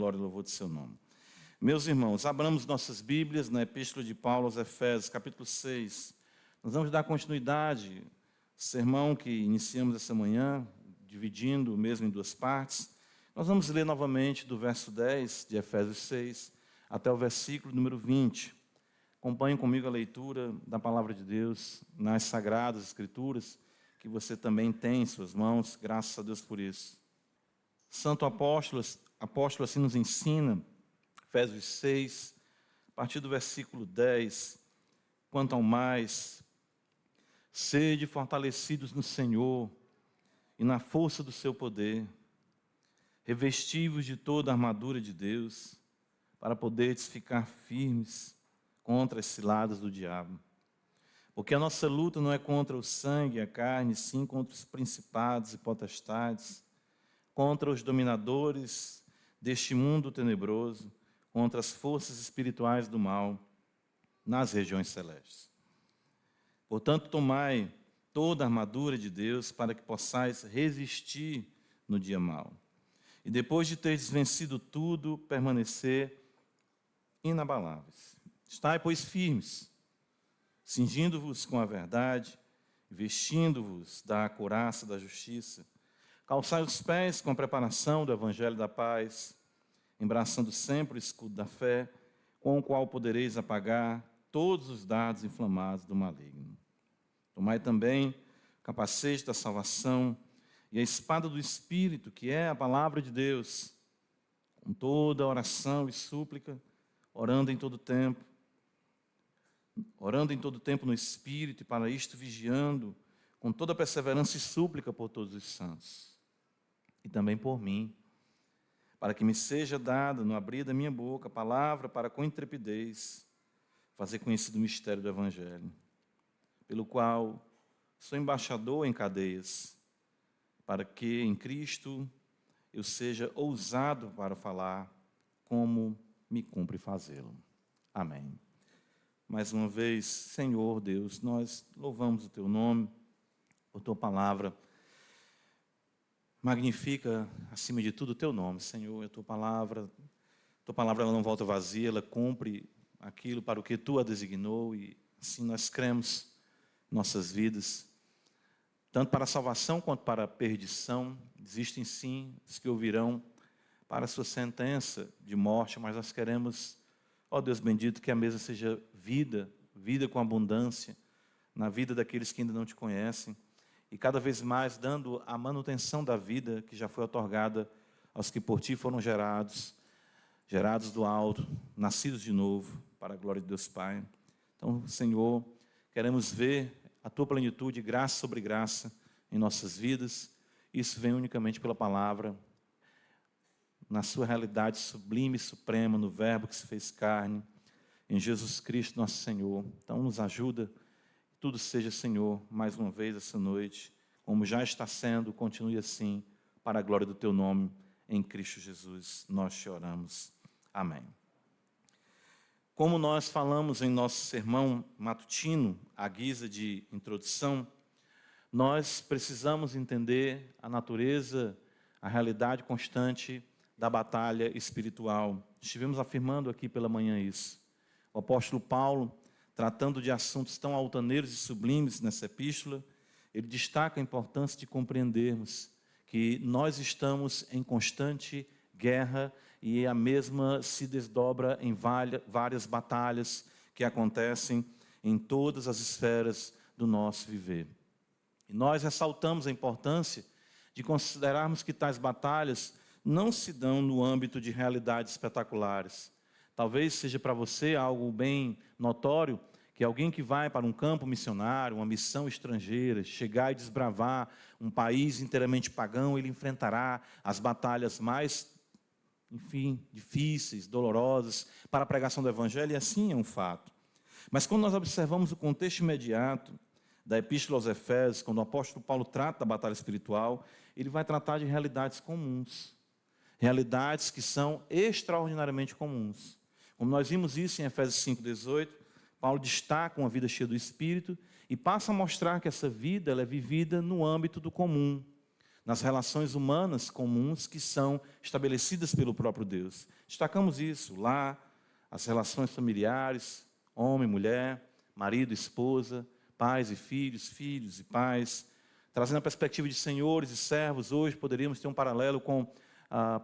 glória e louvor do seu nome. Meus irmãos, abramos nossas Bíblias na Epístola de Paulo aos Efésios, capítulo 6. Nós vamos dar continuidade ao sermão que iniciamos essa manhã, dividindo mesmo em duas partes. Nós vamos ler novamente do verso 10 de Efésios 6 até o versículo número 20. Acompanhem comigo a leitura da Palavra de Deus nas Sagradas Escrituras, que você também tem em suas mãos, graças a Deus por isso. Santo apóstolo assim nos ensina, Efésios 6, a partir do versículo 10, quanto ao mais, sede fortalecidos no Senhor e na força do seu poder, revestivos de toda a armadura de Deus, para poderes ficar firmes contra as ciladas do diabo. Porque a nossa luta não é contra o sangue e a carne, sim contra os principados e potestades, contra os dominadores deste mundo tenebroso, contra as forças espirituais do mal nas regiões celestes. Portanto, tomai toda a armadura de Deus para que possais resistir no dia mau. E depois de teres vencido tudo, permanecer inabaláveis. Estai, pois, firmes, cingindo-vos com a verdade, vestindo-vos da couraça da justiça, calçai os pés com a preparação do evangelho da paz, embraçando sempre o escudo da fé, com o qual podereis apagar todos os dardos inflamados do maligno. Tomai também o capacete da salvação e a espada do Espírito, que é a palavra de Deus, com toda oração e súplica, orando em todo tempo no Espírito, e para isto vigiando, com toda perseverança e súplica por todos os santos, e também por mim, para que me seja dada, no abrir da minha boca, a palavra para com intrepidez fazer conhecido o mistério do Evangelho, pelo qual sou embaixador em cadeias, para que em Cristo eu seja ousado para falar como me cumpre fazê-lo. Amém. Mais uma vez, Senhor Deus, nós louvamos o Teu nome, por Tua palavra. Magnifica, acima de tudo, o Teu nome, Senhor. A Tua palavra ela não volta vazia, ela cumpre aquilo para o que Tu a designou, e assim nós cremos em nossas vidas, tanto para a salvação quanto para a perdição. Existem sim os que ouvirão para a sua sentença de morte, mas nós queremos, ó Deus bendito, que a mesa seja vida com abundância, na vida daqueles que ainda não Te conhecem, e cada vez mais dando a manutenção da vida que já foi otorgada aos que por Ti foram gerados do alto, nascidos de novo, para a glória de Deus Pai. Então, Senhor, queremos ver a Tua plenitude, graça sobre graça, em nossas vidas. Isso vem unicamente pela palavra, na sua realidade sublime e suprema, no Verbo que se fez carne, em Jesus Cristo nosso Senhor. Então nos ajuda, tudo seja, Senhor, mais uma vez essa noite, como já está sendo, continue assim, para a glória do Teu nome, em Cristo Jesus, nós te oramos. Amém. Como nós falamos em nosso sermão matutino, à guisa de introdução, nós precisamos entender a natureza, a realidade constante da batalha espiritual. Estivemos afirmando aqui pela manhã isso. O apóstolo Paulo, tratando de assuntos tão altaneiros e sublimes nessa epístola, ele destaca a importância de compreendermos que nós estamos em constante guerra, e a mesma se desdobra em várias batalhas que acontecem em todas as esferas do nosso viver. E nós ressaltamos a importância de considerarmos que tais batalhas não se dão no âmbito de realidades espetaculares. Talvez seja para você algo bem notório que alguém que vai para um campo missionário, uma missão estrangeira, chegar e desbravar um país inteiramente pagão, ele enfrentará as batalhas mais, difíceis, dolorosas para a pregação do Evangelho, e assim é um fato. Mas quando nós observamos o contexto imediato da Epístola aos Efésios, quando o apóstolo Paulo trata da batalha espiritual, ele vai tratar de realidades comuns, realidades que são extraordinariamente comuns. Como nós vimos isso em Efésios 5,18, Paulo destaca uma vida cheia do Espírito e passa a mostrar que essa vida ela é vivida no âmbito do comum, nas relações humanas comuns que são estabelecidas pelo próprio Deus. Destacamos isso lá, as relações familiares, homem, mulher, marido, esposa, pais e filhos, filhos e pais. Trazendo a perspectiva de senhores e servos, hoje poderíamos ter um paralelo com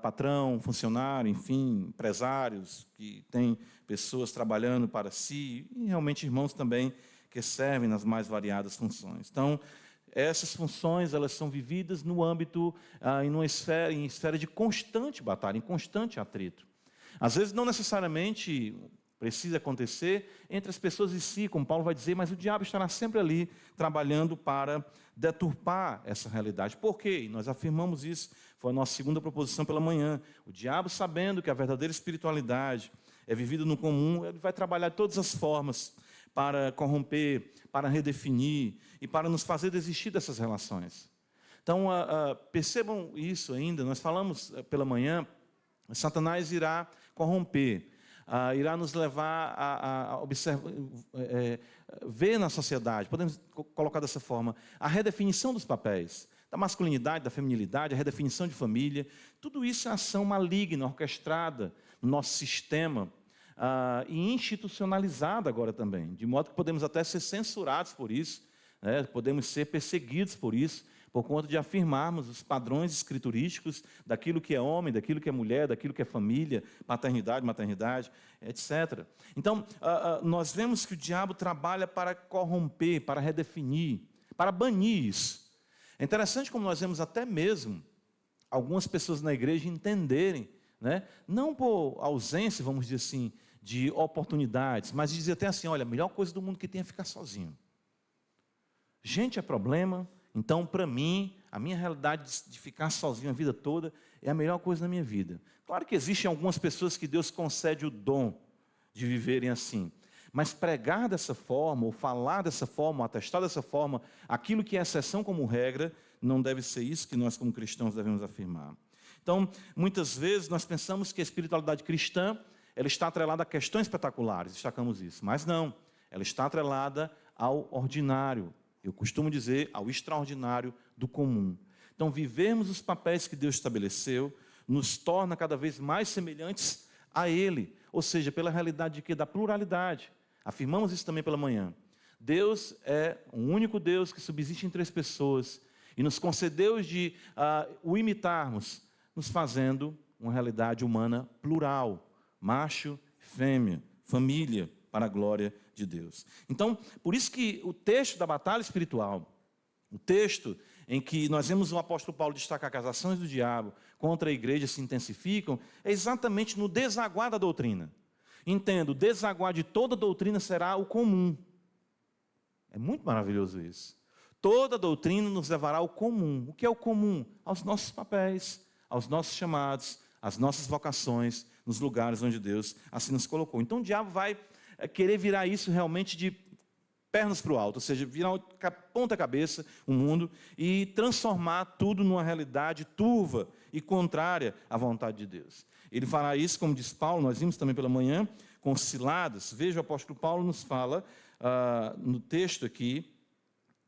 patrão, funcionário, enfim, empresários, que têm pessoas trabalhando para si, e realmente irmãos também que servem nas mais variadas funções. Então, essas funções, elas são vividas no âmbito, em esfera de constante batalha, em constante atrito. Às vezes, não necessariamente precisa acontecer entre as pessoas em si, como Paulo vai dizer, mas o diabo estará sempre ali, trabalhando para deturpar essa realidade. Por quê? Nós afirmamos isso, foi a nossa segunda proposição pela manhã. O diabo, sabendo que a verdadeira espiritualidade é vivida no comum, ele vai trabalhar de todas as formas para corromper, para redefinir e para nos fazer desistir dessas relações. Então, percebam isso ainda, nós falamos pela manhã, Satanás irá corromper, irá nos levar a observar, ver na sociedade, podemos colocar dessa forma, a redefinição dos papéis, da masculinidade, da feminilidade, a redefinição de família, tudo isso é ação maligna, orquestrada no nosso sistema, e institucionalizada agora também, de modo que podemos até ser censurados por isso, né? Podemos ser perseguidos por isso, por conta de afirmarmos os padrões escriturísticos daquilo que é homem, daquilo que é mulher, daquilo que é família, paternidade, maternidade, etc. Então, nós vemos que o diabo trabalha para corromper, para redefinir, para banir isso. É interessante como nós vemos até mesmo algumas pessoas na igreja entenderem, né? Não por ausência, vamos dizer assim, de oportunidades, mas dizer até assim, olha, a melhor coisa do mundo que tem é ficar sozinho. Gente é problema. Então, para mim, a minha realidade de ficar sozinho a vida toda é a melhor coisa na minha vida. Claro que existem algumas pessoas que Deus concede o dom de viverem assim. Mas pregar dessa forma, ou falar dessa forma, ou atestar dessa forma, aquilo que é exceção como regra, não deve ser isso que nós como cristãos devemos afirmar. Então, muitas vezes nós pensamos que a espiritualidade cristã, ela está atrelada a questões espetaculares, destacamos isso. Mas não, ela está atrelada ao ordinário. Eu costumo dizer ao extraordinário do comum. Então, vivermos os papéis que Deus estabeleceu nos torna cada vez mais semelhantes a Ele. Ou seja, pela realidade de quê? Da pluralidade. Afirmamos isso também pela manhã. Deus é um único Deus que subsiste em três pessoas e nos concedeu de o imitarmos, nos fazendo uma realidade humana plural, macho, fêmea, família, para a glória de Deus. Então, por isso que o texto da batalha espiritual, o texto em que nós vemos o apóstolo Paulo destacar que as ações do diabo contra a igreja se intensificam, é exatamente no desaguar da doutrina. Entendo, o desaguar de toda doutrina será o comum. É muito maravilhoso isso. Toda doutrina nos levará ao comum. O que é o comum? Aos nossos papéis, aos nossos chamados, às nossas vocações, nos lugares onde Deus assim nos colocou. Então o diabo vai querer virar isso realmente de pernas para o alto, ou seja, virar ponta cabeça o mundo e transformar tudo numa realidade turva e contrária à vontade de Deus. Ele fará isso, como diz Paulo, nós vimos também pela manhã, com ciladas. Veja, o apóstolo Paulo nos fala no texto aqui,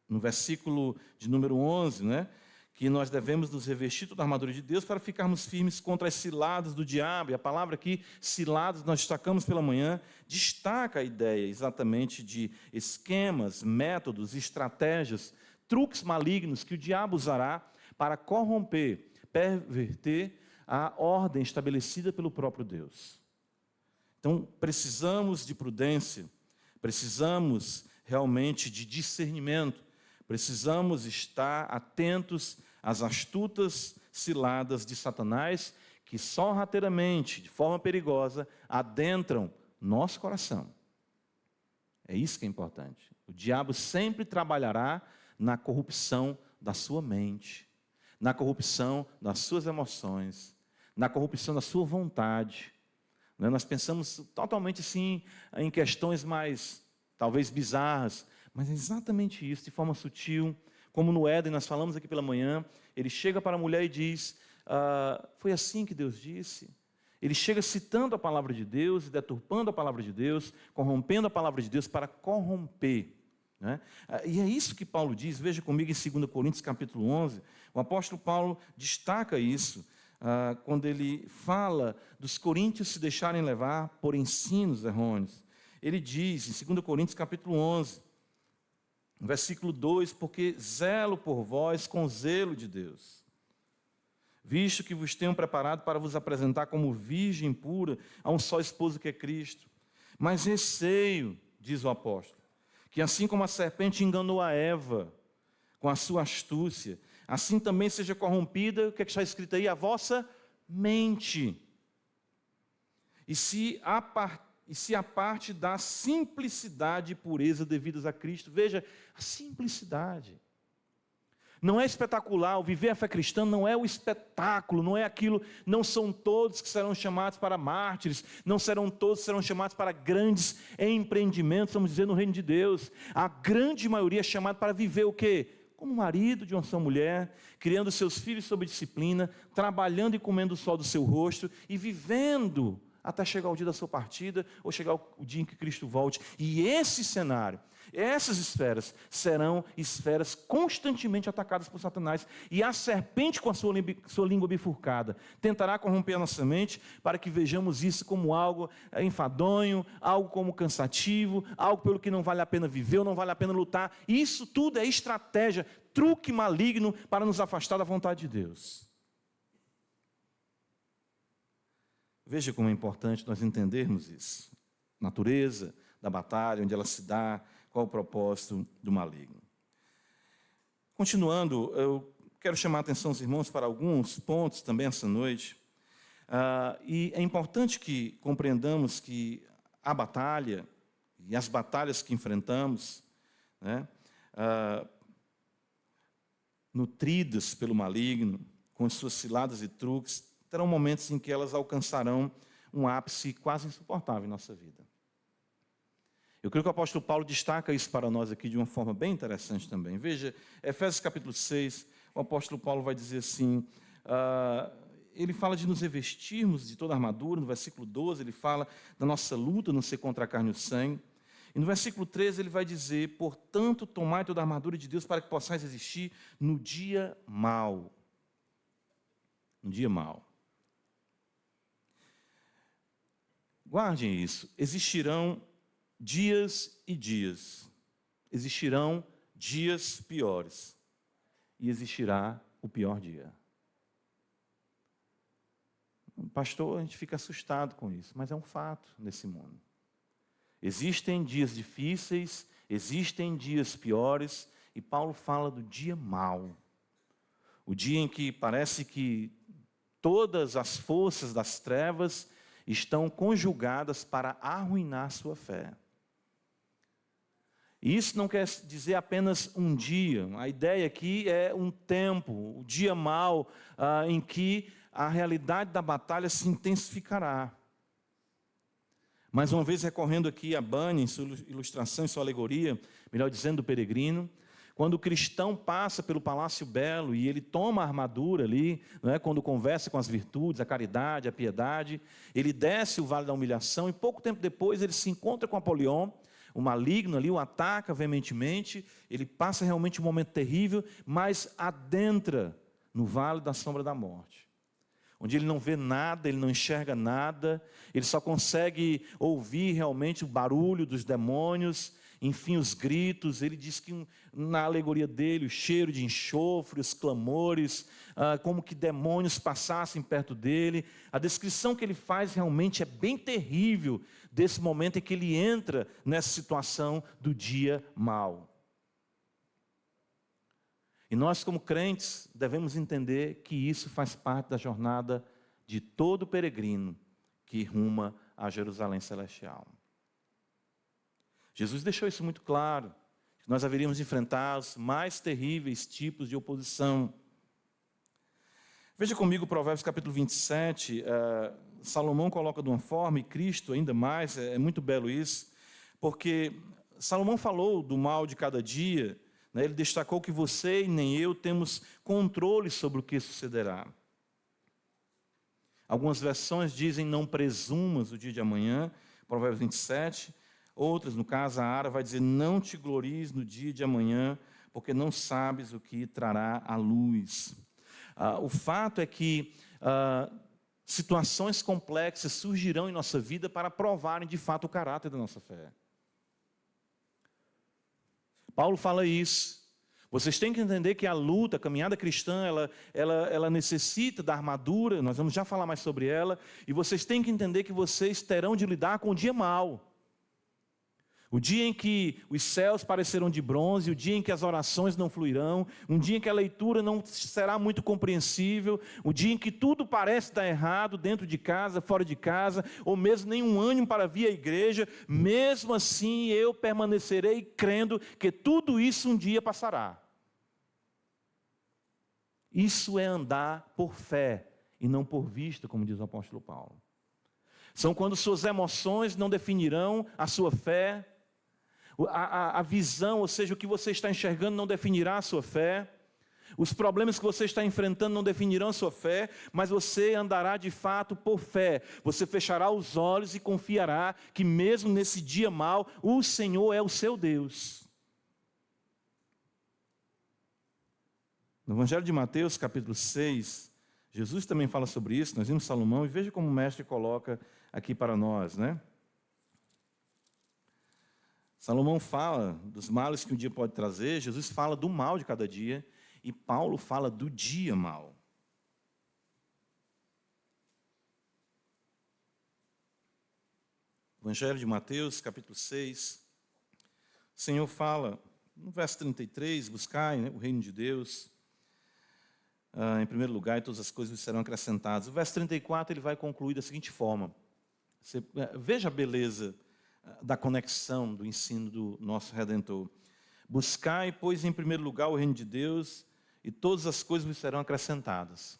no versículo de número 11, né? Que nós devemos nos revestir toda a armadura de Deus para ficarmos firmes contra as ciladas do diabo. E a palavra aqui, ciladas, nós destacamos pela manhã, destaca a ideia exatamente de esquemas, métodos, estratégias, truques malignos que o diabo usará para corromper, perverter a ordem estabelecida pelo próprio Deus. Então, precisamos de prudência, precisamos realmente de discernimento, precisamos estar atentos às astutas ciladas de Satanás, que sorrateiramente, de forma perigosa, adentram nosso coração. É isso que é importante. O diabo sempre trabalhará na corrupção da sua mente, na corrupção das suas emoções, na corrupção da sua vontade. Nós pensamos totalmente assim em questões mais, talvez, bizarras, mas é exatamente isso, de forma sutil, como no Éden, nós falamos aqui pela manhã, ele chega para a mulher e diz, foi assim que Deus disse. Ele chega citando a palavra de Deus, deturpando a palavra de Deus, corrompendo a palavra de Deus para corromper, né? E é isso que Paulo diz, veja comigo em 2 Coríntios capítulo 11, o apóstolo Paulo destaca isso, quando ele fala dos coríntios se deixarem levar por ensinos errôneos. Ele diz, em 2 Coríntios capítulo 11, versículo 2, porque zelo por vós com zelo de Deus, visto que vos tenho preparado para vos apresentar como virgem pura a um só esposo que é Cristo. Mas receio, diz o apóstolo, que assim como a serpente enganou a Eva com a sua astúcia, assim também seja corrompida, o que está escrito aí? A vossa mente. E se a parte da simplicidade e pureza devidas a Cristo, veja, a simplicidade. Não é espetacular, o viver a fé cristã não é o espetáculo, não é aquilo, não são todos que serão chamados para mártires, não serão todos que serão chamados para grandes empreendimentos, vamos dizer, no reino de Deus. A grande maioria é chamada para viver o quê? Como marido de uma só mulher, criando seus filhos sob disciplina, trabalhando e comendo o sol do seu rosto e vivendo até chegar o dia da sua partida ou chegar o dia em que Cristo volte. E esse cenário, essas esferas serão esferas constantemente atacadas por Satanás. E a serpente com a sua língua bifurcada tentará corromper a nossa mente para que vejamos isso como algo enfadonho, algo como cansativo, algo pelo que não vale a pena viver ou não vale a pena lutar. Isso tudo é estratégia, truque maligno para nos afastar da vontade de Deus. Veja como é importante nós entendermos isso. Natureza da batalha, onde ela se dá, qual o propósito do maligno. Continuando, eu quero chamar a atenção dos irmãos para alguns pontos também essa noite. E é importante que compreendamos que a batalha e as batalhas que enfrentamos, né, nutridas pelo maligno, com as suas ciladas e truques, terão momentos em que elas alcançarão um ápice quase insuportável em nossa vida. Eu creio que o apóstolo Paulo destaca isso para nós aqui de uma forma bem interessante também. Veja, Efésios capítulo 6, o apóstolo Paulo vai dizer assim, ele fala de nos revestirmos de toda a armadura, no versículo 12 ele fala da nossa luta não ser contra a carne e o sangue, e no versículo 13 ele vai dizer, portanto, tomai toda a armadura de Deus para que possais resistir no dia mau. No dia mau. Guardem isso, existirão dias e dias, existirão dias piores, e existirá o pior dia. Pastor, a gente fica assustado com isso, mas é um fato nesse mundo. Existem dias difíceis, existem dias piores, e Paulo fala do dia mau, o dia em que parece que todas as forças das trevas estão conjugadas para arruinar sua fé. E isso não quer dizer apenas um dia, a ideia aqui é um tempo, o dia mau, em que a realidade da batalha se intensificará. Mais uma vez, recorrendo aqui a Bunyan, em sua ilustração, em sua alegoria, melhor dizendo, do peregrino, quando o cristão passa pelo Palácio Belo e ele toma a armadura ali, não é? Quando conversa com as virtudes, a caridade, a piedade, ele desce o vale da humilhação e pouco tempo depois ele se encontra com Apolion, o maligno ali o ataca veementemente, ele passa realmente um momento terrível, mas adentra no vale da sombra da morte, onde ele não vê nada, ele não enxerga nada, ele só consegue ouvir realmente o barulho dos demônios, enfim, os gritos. Ele diz que na alegoria dele, o cheiro de enxofre, os clamores, como que demônios passassem perto dele. A descrição que ele faz realmente é bem terrível desse momento em que ele entra nessa situação do dia mau. E nós, como crentes, devemos entender que isso faz parte da jornada de todo peregrino que ruma a Jerusalém Celestial. Jesus deixou isso muito claro, que nós haveríamos de enfrentar os mais terríveis tipos de oposição. Veja comigo Provérbios capítulo 27, Salomão coloca de uma forma, e Cristo ainda mais, é muito belo isso, porque Salomão falou do mal de cada dia, né? Ele destacou que você e nem eu temos controle sobre o que sucederá. Algumas versões dizem não presumas o dia de amanhã, Provérbios 27, Outras, no caso, a Ara vai dizer: não te glories no dia de amanhã, porque não sabes o que trará a luz. O fato é que situações complexas surgirão em nossa vida para provarem de fato o caráter da nossa fé. Paulo fala isso. Vocês têm que entender que a luta, a caminhada cristã, ela necessita da armadura, nós vamos já falar mais sobre ela, e vocês têm que entender que vocês terão de lidar com o dia mau. O dia em que os céus parecerão de bronze, o dia em que as orações não fluirão, um dia em que a leitura não será muito compreensível, o dia em que tudo parece dar errado dentro de casa, fora de casa, ou mesmo nenhum ânimo para vir à igreja, mesmo assim eu permanecerei crendo que tudo isso um dia passará. Isso é andar por fé e não por vista, como diz o apóstolo Paulo. São quando suas emoções não definirão a sua fé, a visão, ou seja, o que você está enxergando não definirá a sua fé, os problemas que você está enfrentando não definirão a sua fé, mas você andará de fato por fé. Você fechará os olhos e confiará que mesmo nesse dia mau, o Senhor é o seu Deus. No Evangelho de Mateus, capítulo 6, Jesus também fala sobre isso. Nós vimos Salomão, e veja como o mestre coloca aqui para nós, né? Salomão fala dos males que um dia pode trazer, Jesus fala do mal de cada dia, e Paulo fala do dia mau. Evangelho de Mateus, capítulo 6, o Senhor fala, no verso 33, buscai, né, o reino de Deus, em primeiro lugar, e todas as coisas serão acrescentadas. O verso 34, ele vai concluir da seguinte forma. Veja a beleza da conexão do ensino do nosso Redentor. Buscai, pois, em primeiro lugar o reino de Deus, e todas as coisas vos serão acrescentadas.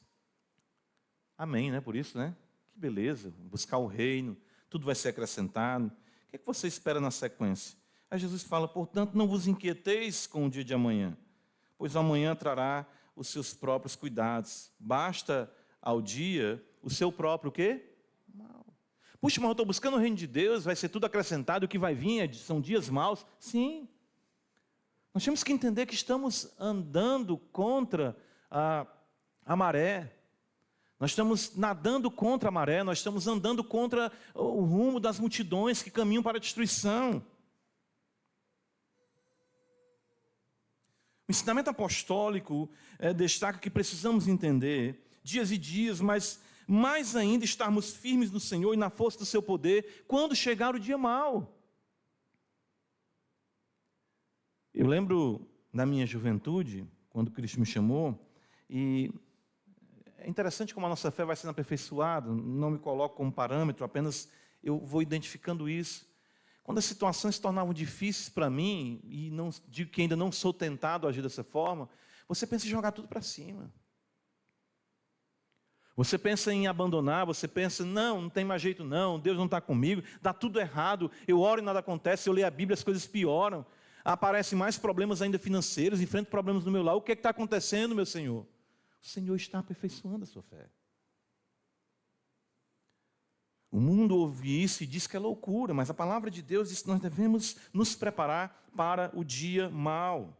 Amém, né? Por isso, né? Que beleza, buscar o reino, tudo vai ser acrescentado. O que é que você espera na sequência? Aí Jesus fala: portanto, não vos inquieteis com o dia de amanhã, pois amanhã trará os seus próprios cuidados. Basta ao dia o seu próprio o quê? Mal. Puxa, mas eu estou buscando o reino de Deus, vai ser tudo acrescentado, o que vai vir são dias maus. Sim. Nós temos que entender que estamos andando contra a maré. Nós estamos nadando contra a maré, nós estamos andando contra o rumo das multidões que caminham para a destruição. O ensinamento apostólico destaca que precisamos entender dias e dias, mas mais ainda estarmos firmes no Senhor e na força do seu poder quando chegar o dia mau. Eu lembro da minha juventude, quando Cristo me chamou, e é interessante como a nossa fé vai sendo aperfeiçoada, não me coloco como parâmetro, apenas eu vou identificando isso. Quando as situações se tornavam difíceis para mim, e não digo que ainda não sou tentado a agir dessa forma, você pensa em jogar tudo para cima. Você pensa em abandonar, você pensa, não tem mais jeito não, Deus não está comigo, dá tudo errado, eu oro e nada acontece, eu leio a Bíblia, as coisas pioram, aparecem mais problemas ainda financeiros, enfrento problemas no meu lar, o que é que está acontecendo, meu Senhor? O Senhor está aperfeiçoando a sua fé. O mundo ouve isso e diz que é loucura, mas a palavra de Deus diz que nós devemos nos preparar para o dia mau.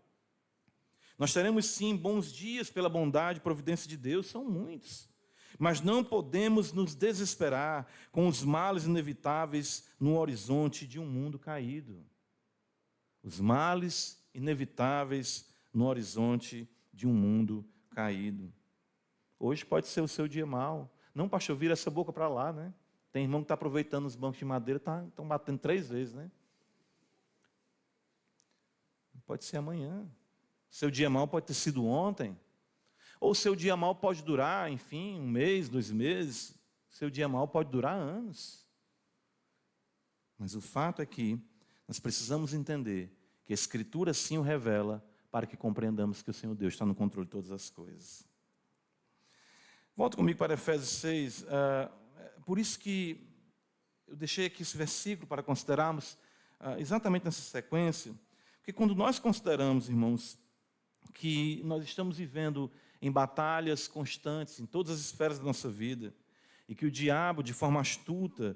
Nós teremos sim bons dias pela bondade e providência de Deus, são muitos. Mas não podemos nos desesperar com os males inevitáveis no horizonte de um mundo caído. Os males inevitáveis no horizonte de um mundo caído. Hoje pode ser o seu dia mau. Não, pastor, vira essa boca para lá, né? Tem irmão que está aproveitando os bancos de madeira, estão batendo 3 vezes, né? Pode ser amanhã. Seu dia mau pode ter sido ontem. Ou seu dia mau pode durar, enfim, 1 mês, 2 meses. Seu dia mau pode durar anos. Mas o fato é que nós precisamos entender que a Escritura sim o revela para que compreendamos que o Senhor Deus está no controle de todas as coisas. Volta comigo para Efésios 6. Por isso que eu deixei aqui esse versículo para considerarmos exatamente nessa sequência. Porque quando nós consideramos, irmãos, que nós estamos vivendo em batalhas constantes, em todas as esferas da nossa vida, e que o diabo, de forma astuta,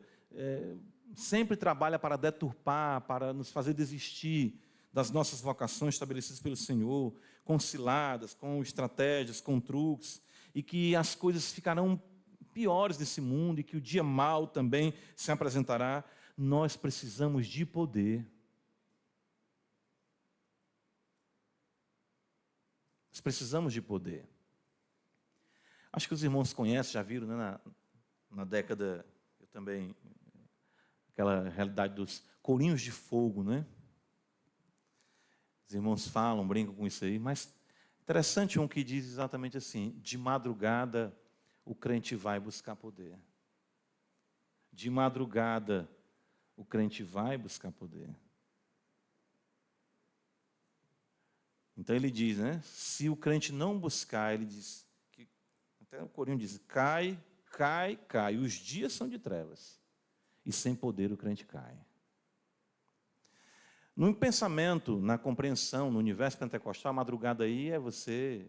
sempre trabalha para deturpar, para nos fazer desistir das nossas vocações estabelecidas pelo Senhor, com ciladas, com estratégias, com truques, e que as coisas ficarão piores nesse mundo e que o dia mau também se apresentará. Nós precisamos de poder. Nós precisamos de poder. Acho que os irmãos conhecem, já viram, né, na década, eu também, aquela realidade dos corinhos de fogo, né? Os irmãos falam, brincam com isso aí, mas interessante um que diz exatamente assim: de madrugada o crente vai buscar poder. De madrugada o crente vai buscar poder. Então ele diz, né? Se o crente não buscar, ele diz, que, até o corinho diz, cai, cai, cai. Os dias são de trevas. E sem poder o crente cai. No pensamento, na compreensão, no universo pentecostal, a madrugada aí é você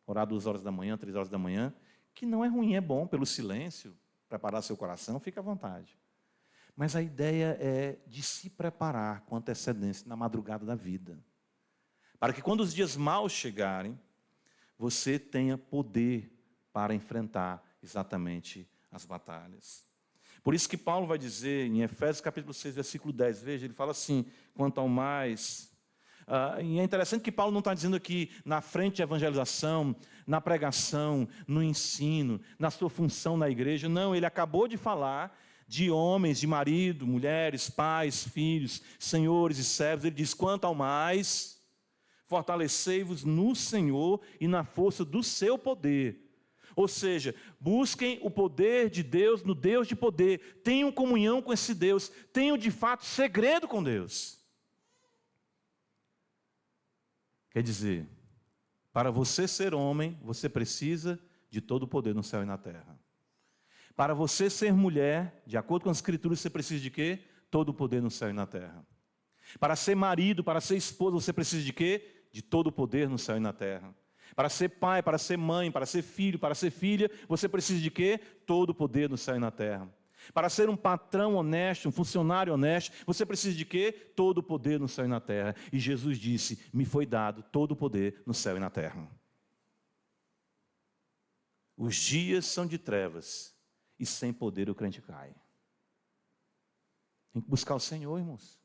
orar 2 horas da manhã, 3 horas da manhã, que não é ruim, é bom, pelo silêncio, preparar seu coração, fica à vontade. Mas a ideia é de se preparar com antecedência na madrugada da vida. Para que quando os dias maus chegarem, você tenha poder para enfrentar exatamente as batalhas. Por isso que Paulo vai dizer em Efésios capítulo 6, versículo 10, veja, ele fala assim, quanto ao mais... e é interessante que Paulo não está dizendo aqui na frente de evangelização, na pregação, no ensino, na sua função na igreja. Não, ele acabou de falar de homens, de marido, mulheres, pais, filhos, senhores e servos. Ele diz, quanto ao mais, fortalecei-vos no Senhor e na força do seu poder. Ou seja, busquem o poder de Deus no Deus de poder. Tenham comunhão com esse Deus. Tenham de fato segredo com Deus. Quer dizer, para você ser homem, você precisa de todo o poder no céu e na terra. Para você ser mulher, de acordo com as Escrituras, você precisa de quê? Todo o poder no céu e na terra. Para ser marido, para ser esposa, você precisa de quê? De todo o poder no céu e na terra. Para ser pai, para ser mãe, para ser filho, para ser filha, você precisa de quê? Todo o poder no céu e na terra. Para ser um patrão honesto, um funcionário honesto, você precisa de quê? Todo o poder no céu e na terra. E Jesus disse, me foi dado todo o poder no céu e na terra. Os dias são de trevas e sem poder o crente cai. Tem que buscar o Senhor, irmãos.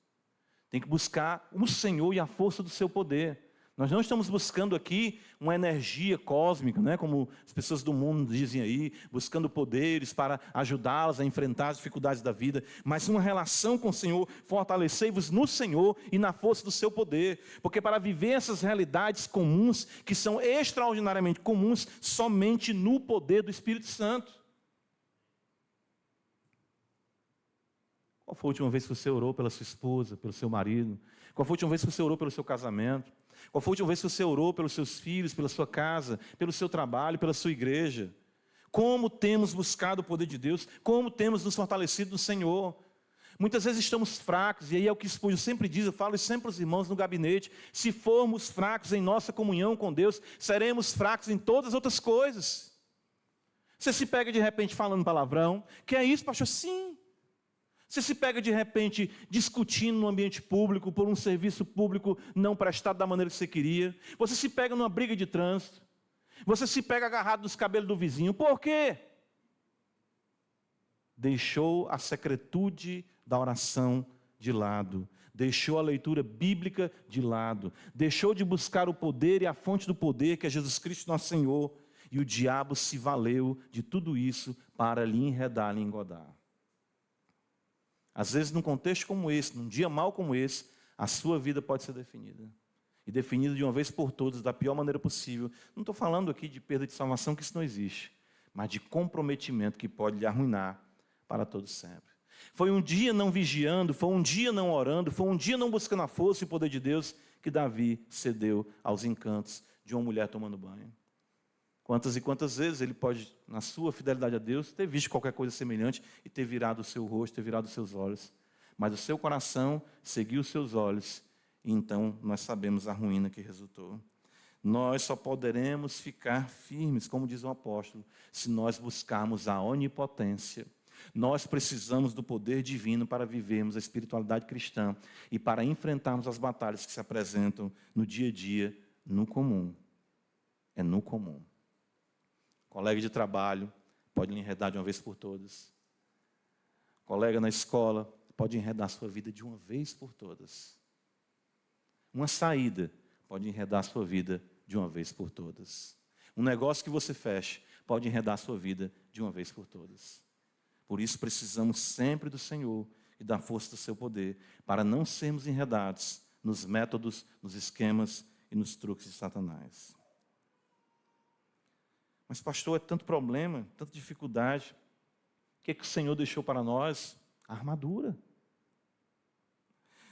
Tem que buscar o Senhor e a força do seu poder. Nós não estamos buscando aqui uma energia cósmica, né, como as pessoas do mundo dizem aí, buscando poderes para ajudá-las a enfrentar as dificuldades da vida, mas uma relação com o Senhor. Fortalecei-vos no Senhor e na força do seu poder, porque para viver essas realidades comuns, que são extraordinariamente comuns, somente no poder do Espírito Santo. Qual foi a última vez que você orou pela sua esposa, pelo seu marido? Qual foi a última vez que você orou pelo seu casamento? Qual foi a última vez que você orou pelos seus filhos, pela sua casa, pelo seu trabalho, pela sua igreja? Como temos buscado o poder de Deus? Como temos nos fortalecido no Senhor? Muitas vezes estamos fracos, e aí é o que Spurgeon sempre diz, eu falo isso sempre para os irmãos no gabinete, se formos fracos em nossa comunhão com Deus, seremos fracos em todas as outras coisas. Você se pega de repente falando palavrão, que é isso, pastor? Sim. Você se pega de repente discutindo no ambiente público por um serviço público não prestado da maneira que você queria. Você se pega numa briga de trânsito. Você se pega agarrado nos cabelos do vizinho. Por quê? Deixou a secretude da oração de lado. Deixou a leitura bíblica de lado. Deixou de buscar o poder e a fonte do poder, que é Jesus Cristo nosso Senhor. E o diabo se valeu de tudo isso para lhe enredar, lhe engodar. Às vezes, num contexto como esse, num dia mau como esse, a sua vida pode ser definida. E definida de uma vez por todas, da pior maneira possível. Não estou falando aqui de perda de salvação, que isso não existe. Mas de comprometimento que pode lhe arruinar para todo sempre. Foi um dia não vigiando, foi um dia não orando, foi um dia não buscando a força e o poder de Deus, que Davi cedeu aos encantos de uma mulher tomando banho. Quantas e quantas vezes ele pode, na sua fidelidade a Deus, ter visto qualquer coisa semelhante e ter virado o seu rosto, ter virado os seus olhos. Mas o seu coração seguiu os seus olhos e então nós sabemos a ruína que resultou. Nós só poderemos ficar firmes, como diz o apóstolo, se nós buscarmos a onipotência. Nós precisamos do poder divino para vivermos a espiritualidade cristã e para enfrentarmos as batalhas que se apresentam no dia a dia, no comum. É no comum. Colega de trabalho pode lhe enredar de uma vez por todas. Colega na escola pode enredar sua vida de uma vez por todas. Uma saída pode enredar sua vida de uma vez por todas. Um negócio que você feche pode enredar sua vida de uma vez por todas. Por isso precisamos sempre do Senhor e da força do seu poder, para não sermos enredados nos métodos, nos esquemas e nos truques de Satanás. Mas, pastor, é tanto problema, tanta dificuldade. O que é que o Senhor deixou para nós? A armadura.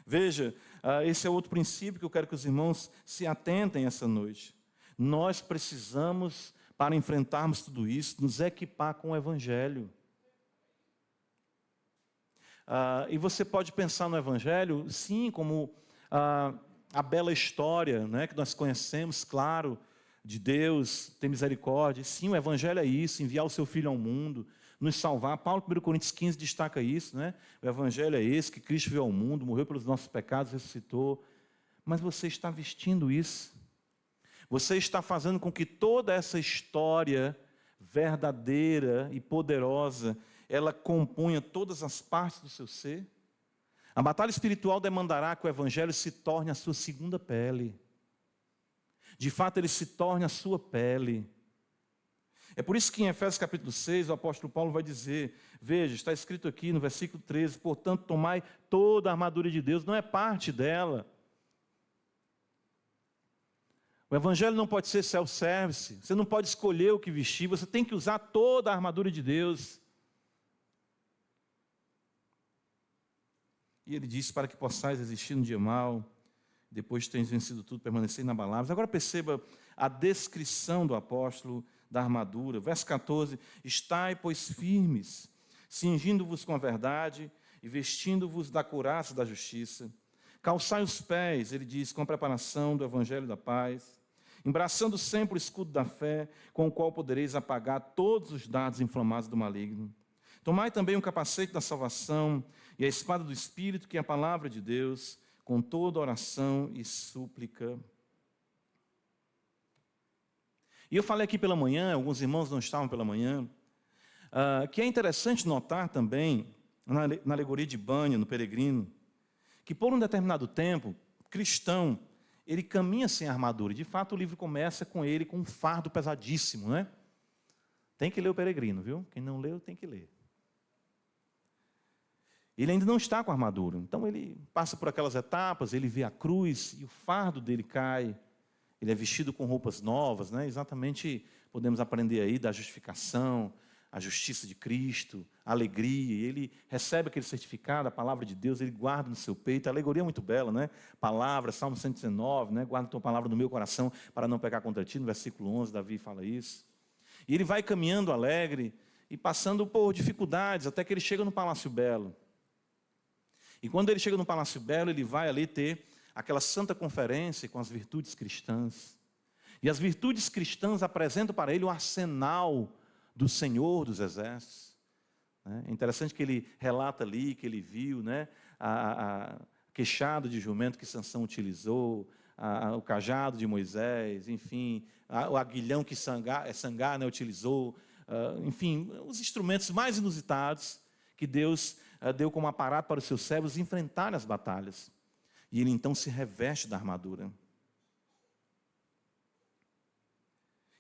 Veja, esse é outro princípio que eu quero que os irmãos se atentem essa noite. Nós precisamos, para enfrentarmos tudo isso, nos equipar com o Evangelho. E você pode pensar no Evangelho, sim, como a bela história, né, que nós conhecemos, claro, de Deus, tem misericórdia. Sim, o Evangelho é isso, enviar o seu Filho ao mundo, nos salvar. Paulo, 1 Coríntios 15, destaca isso, né? O Evangelho é esse, que Cristo veio ao mundo, morreu pelos nossos pecados, ressuscitou. Mas você está vestindo isso. Você está fazendo com que toda essa história verdadeira e poderosa, ela componha todas as partes do seu ser. A batalha espiritual demandará que o Evangelho se torne a sua segunda pele. De fato, ele se torne a sua pele. É por isso que em Efésios capítulo 6, o apóstolo Paulo vai dizer, veja, está escrito aqui no versículo 13, portanto, tomai toda a armadura de Deus, não é parte dela. O Evangelho não pode ser self-service, você não pode escolher o que vestir, você tem que usar toda a armadura de Deus. E ele diz, para que possais resistir no dia mau, depois de teres vencido tudo, permanecer inabaláveis. Agora perceba a descrição do apóstolo da armadura. Verso 14, estai, pois, firmes, cingindo-vos com a verdade e vestindo-vos da couraça da justiça. Calçai os pés, ele diz, com a preparação do evangelho da paz, embraçando sempre o escudo da fé, com o qual podereis apagar todos os dardos inflamados do maligno. Tomai também o capacete da salvação e a espada do Espírito, que é a palavra de Deus, com toda oração e súplica. E eu falei aqui pela manhã, alguns irmãos não estavam pela manhã, que é interessante notar também, na alegoria de Bânia, no peregrino, que por um determinado tempo, cristão, ele caminha sem armadura. De fato, o livro começa com ele com um fardo pesadíssimo, né? Tem que ler o peregrino, viu? Quem não leu, tem que ler. Ele ainda não está com armadura. Então, ele passa por aquelas etapas, ele vê a cruz e o fardo dele cai. Ele é vestido com roupas novas, né? Exatamente, podemos aprender aí da justificação, a justiça de Cristo, a alegria. E ele recebe aquele certificado, a palavra de Deus, ele guarda no seu peito. A alegoria é muito bela, né? Palavra, Salmo 119, né? Guarda a tua palavra no meu coração para não pecar contra ti. No versículo 11, Davi fala isso. E ele vai caminhando alegre e passando por dificuldades, até que ele chega no Palácio Belo. E quando ele chega no Palácio Belo, ele vai ali ter aquela santa conferência com as virtudes cristãs. E as virtudes cristãs apresentam para ele o arsenal do Senhor dos Exércitos. É interessante que ele relata ali, que ele viu, né, a queixado de jumento que Sansão utilizou, o cajado de Moisés, enfim, o aguilhão que Sangar, né, utilizou, enfim, os instrumentos mais inusitados que Deus deu como aparato para os seus servos enfrentarem as batalhas. E ele então se reveste da armadura.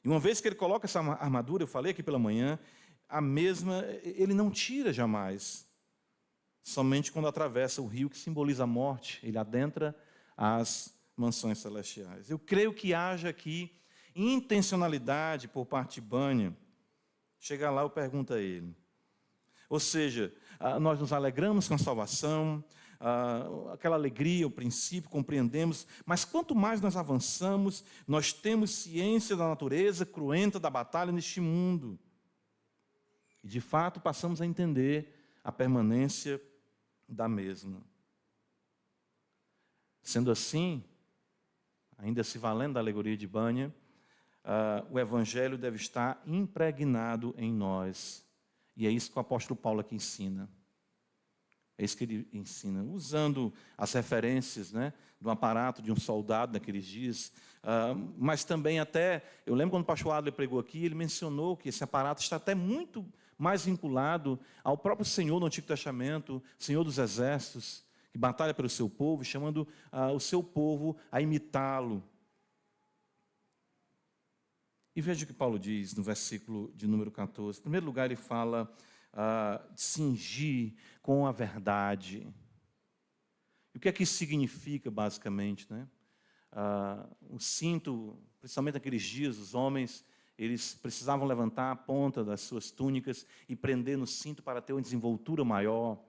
E uma vez que ele coloca essa armadura, eu falei aqui pela manhã, a mesma, ele não tira jamais. Somente quando atravessa o rio que simboliza a morte, ele adentra as mansões celestiais. Eu creio que haja aqui intencionalidade por parte de Bânia. Chega lá, eu pergunto a ele. Ou seja, nós nos alegramos com a salvação, aquela alegria, o princípio, compreendemos, mas quanto mais nós avançamos, nós temos ciência da natureza cruenta da batalha neste mundo. E, de fato, passamos a entender a permanência da mesma. Sendo assim, ainda se valendo da alegoria de Bânia, o Evangelho deve estar impregnado em nós. E é isso que o apóstolo Paulo aqui ensina. É isso que ele ensina, usando as referências, né, do aparato de um soldado naqueles dias, mas também até, eu lembro quando o pastor Adler pregou aqui, ele mencionou que esse aparato está até muito mais vinculado ao próprio Senhor no Antigo Testamento, Senhor dos Exércitos, que batalha pelo seu povo, chamando o seu povo a imitá-lo. E veja o que Paulo diz no versículo de número 14. Em primeiro lugar, ele fala de cingir com a verdade. E o que é que isso significa, basicamente, né? O cinto, principalmente naqueles dias, os homens, eles precisavam levantar a ponta das suas túnicas e prender no cinto para ter uma desenvoltura maior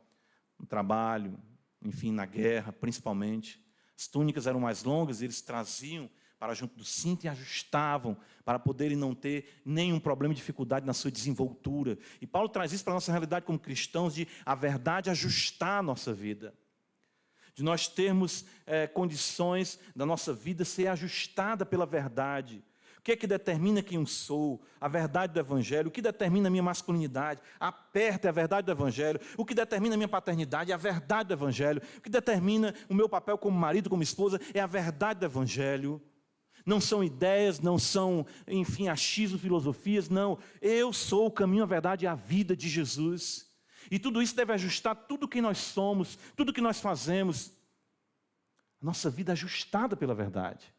no trabalho, enfim, na guerra, principalmente. As túnicas eram mais longas, eles traziam para junto do cinto e ajustavam para poderem não ter nenhum problema de dificuldade na sua desenvoltura. E Paulo traz isso para a nossa realidade como cristãos, de a verdade ajustar a nossa vida. De nós termos condições da nossa vida ser ajustada pela verdade. O que é que determina quem eu sou? A verdade do Evangelho. O que determina a minha masculinidade? Aperta é a verdade do Evangelho. O que determina a minha paternidade é a verdade do Evangelho. O que determina o meu papel como marido, como esposa, é a verdade do Evangelho. Não são ideias, não são, enfim, achismos, filosofias, não. Eu sou o caminho, a verdade e a vida de Jesus. E tudo isso deve ajustar tudo que nós somos, tudo que nós fazemos. A nossa vida é ajustada pela verdade.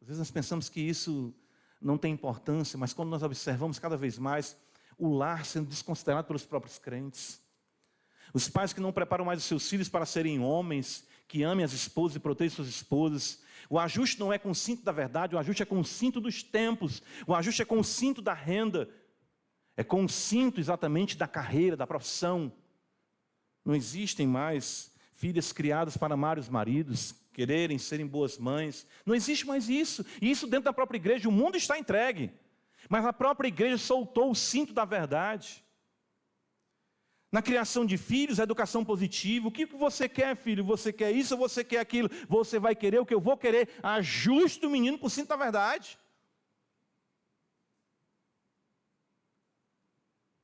Às vezes nós pensamos que isso não tem importância, mas quando nós observamos cada vez mais o lar sendo desconsiderado pelos próprios crentes, os pais que não preparam mais os seus filhos para serem homens, que amem as esposas e protejam suas esposas. O ajuste não é com o cinto da verdade, o ajuste é com o cinto dos tempos, o ajuste é com o cinto da renda, é com o cinto exatamente da carreira, da profissão. Não existem mais filhas criadas para amar os maridos, quererem serem boas mães. Não existe mais isso. E isso dentro da própria igreja, o mundo está entregue. Mas a própria igreja soltou o cinto da verdade. Na criação de filhos, a educação positiva. O que você quer, filho? Você quer isso ou você quer aquilo? Você vai querer o que eu vou querer. Ajuste o menino para o cinto da verdade.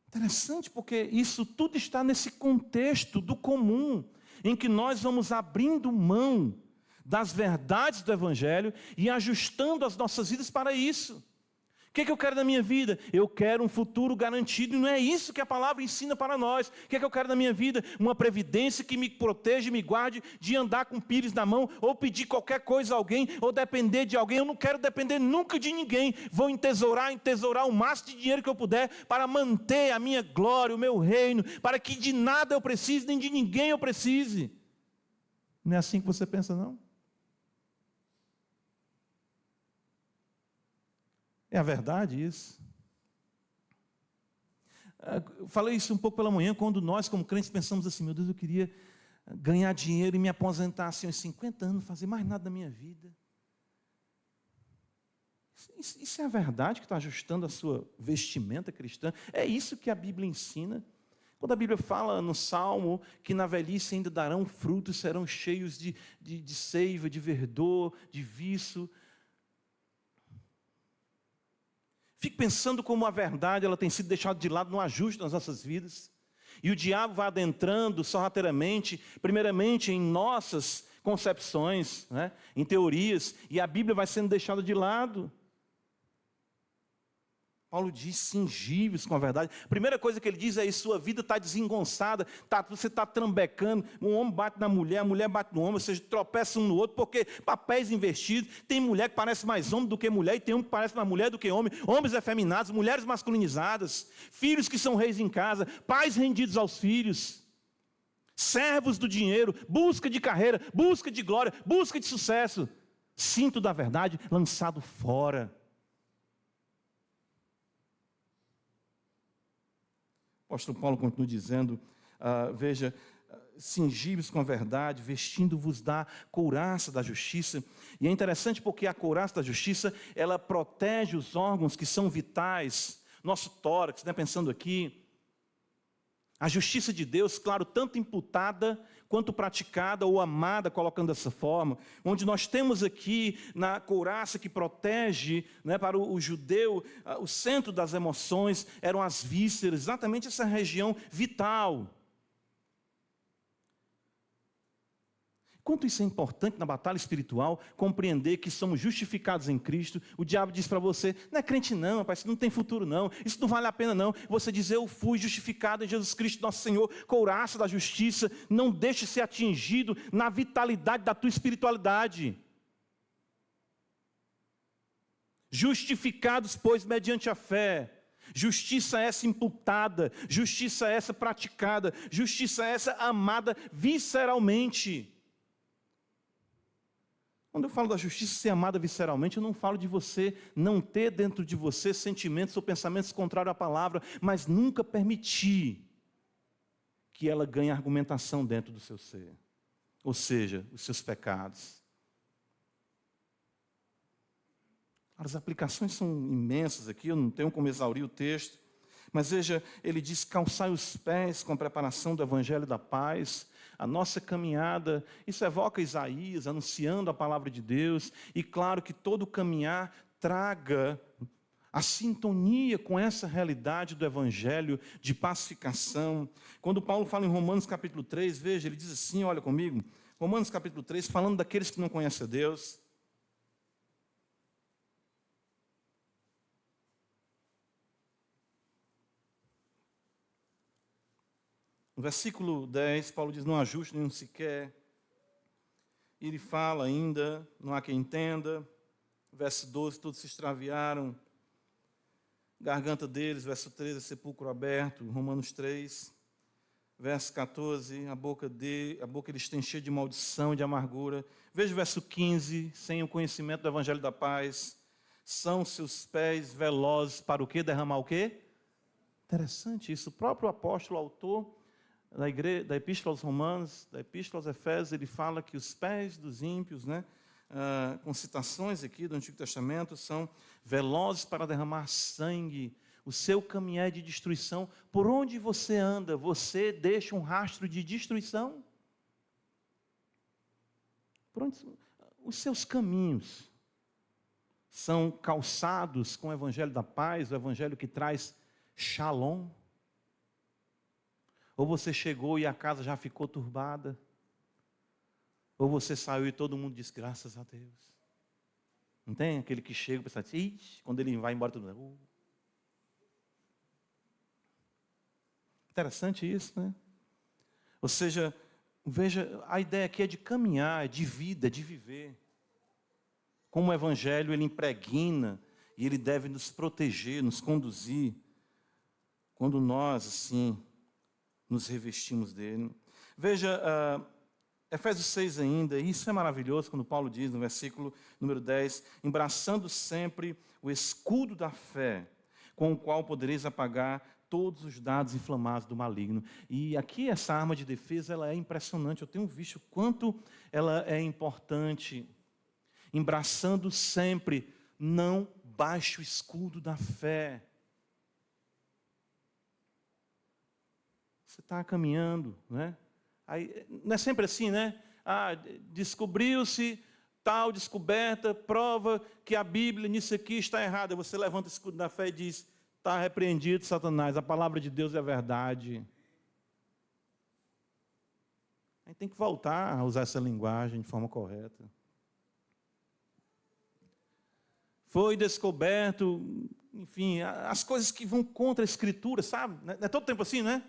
Interessante, porque isso tudo está nesse contexto do comum, em que nós vamos abrindo mão das verdades do Evangelho e ajustando as nossas vidas para isso. O que é que eu quero na minha vida? Eu quero um futuro garantido, e não é isso que a palavra ensina para nós. O que é que eu quero na minha vida? Uma previdência que me proteja e me guarde de andar com pires na mão, ou pedir qualquer coisa a alguém, ou depender de alguém. Eu não quero depender nunca de ninguém. Vou entesourar o máximo de dinheiro que eu puder para manter a minha glória, o meu reino, para que de nada eu precise, nem de ninguém eu precise. Não é assim que você pensa, não? É a verdade isso. Eu falei isso um pouco pela manhã, quando nós, como crentes, pensamos assim: meu Deus, eu queria ganhar dinheiro e me aposentar assim aos 50 anos, não fazer mais nada da minha vida. Isso é a verdade que está ajustando a sua vestimenta cristã? É isso que a Bíblia ensina? Quando a Bíblia fala no Salmo que na velhice ainda darão frutos, serão cheios de seiva, de verdor, de viço. Fico pensando como a verdade ela tem sido deixada de lado no ajuste nas nossas vidas. E o diabo vai adentrando sorrateiramente, primeiramente em nossas concepções, né, em teorias, e a Bíblia vai sendo deixada de lado. Paulo diz: cingíveis com a verdade. A primeira coisa que ele diz é: sua vida está desengonçada, você está trambecando, um homem bate na mulher, a mulher bate no homem, ou seja, tropeça um no outro, porque papéis invertidos. Tem mulher que parece mais homem do que mulher, e tem um que parece mais mulher do que homem, homens efeminados, mulheres masculinizadas, filhos que são reis em casa, pais rendidos aos filhos, servos do dinheiro, busca de carreira, busca de glória, busca de sucesso. Cinto da verdade lançado fora. O apóstolo Paulo continua dizendo, veja, cingíveis com a verdade, vestindo-vos da couraça da justiça. E é interessante porque a couraça da justiça, ela protege os órgãos que são vitais, nosso tórax, né, pensando aqui, A justiça de Deus, claro, tanto imputada quanto praticada ou amada, colocando dessa forma, onde nós temos aqui na couraça que protege, né, para o judeu, o centro das emoções eram as vísceras, exatamente essa região vital. Quanto isso é importante na batalha espiritual, compreender que somos justificados em Cristo. O diabo diz para você, não é crente não, rapaz, isso não tem futuro não, isso não vale a pena não. Você diz, eu fui justificado em Jesus Cristo nosso Senhor, couraça da justiça, não deixe ser atingido na vitalidade da tua espiritualidade. Justificados, pois, mediante a fé. Justiça essa imputada, justiça essa praticada, justiça essa amada visceralmente. Quando eu falo da justiça ser amada visceralmente, eu não falo de você não ter dentro de você sentimentos ou pensamentos contrários à palavra, mas nunca permitir que ela ganhe argumentação dentro do seu ser. Ou seja, os seus pecados. As aplicações são imensas aqui, eu não tenho como exaurir o texto. Mas veja, ele diz, calçai os pés com a preparação do Evangelho da Paz. A nossa caminhada, isso evoca Isaías, anunciando a palavra de Deus. E claro que todo caminhar traga a sintonia com essa realidade do Evangelho de pacificação. Quando Paulo fala em Romanos capítulo 3, veja, ele diz assim, olha comigo. Romanos capítulo 3, falando daqueles que não conhecem a Deus. No versículo 10, Paulo diz, não há justo nenhum sequer. E ele fala ainda, não há quem entenda. Verso 12, todos se extraviaram. Garganta deles, verso 13, sepulcro aberto. Romanos 3, verso 14, a boca eles têm cheia de maldição e de amargura. Veja o verso 15, sem o conhecimento do Evangelho da Paz. São seus pés velozes para o quê? Derramar o quê? Interessante isso. O próprio apóstolo, autor da Epístola aos Romanos, da Epístola aos Efésios, ele fala que os pés dos ímpios, né, com citações aqui do Antigo Testamento, são velozes para derramar sangue. O seu caminhar é de destruição. Por onde você anda, você deixa um rastro de destruição? Por onde, os seus caminhos são calçados com o Evangelho da Paz, o Evangelho que traz shalom? Ou você chegou e a casa já ficou turbada? Ou você saiu e todo mundo diz, graças a Deus. Não tem aquele que chega e pensa assim, quando ele vai embora, todo mundo... Interessante isso, né? Ou seja, veja, a ideia aqui é de caminhar, é de vida, é de viver. Como o Evangelho, ele impregna e ele deve nos proteger, nos conduzir. Quando nós, assim, nos revestimos dele. Veja, Efésios 6 ainda, isso é maravilhoso quando Paulo diz no versículo número 10, embraçando sempre o escudo da fé, com o qual podereis apagar todos os dados inflamados do maligno. E aqui essa arma de defesa, ela é impressionante, eu tenho visto o quanto ela é importante. Embraçando sempre, não baixe o escudo da fé. Você está caminhando, né? Aí, não é sempre assim, né? Descobriu-se tal descoberta, prova que a Bíblia nisso aqui está errada. Você levanta o escudo da fé e diz, está repreendido, Satanás, a palavra de Deus é a verdade. A gente tem que voltar a usar essa linguagem de forma correta. Foi descoberto, enfim, as coisas que vão contra a Escritura, sabe? Não é todo tempo assim, né?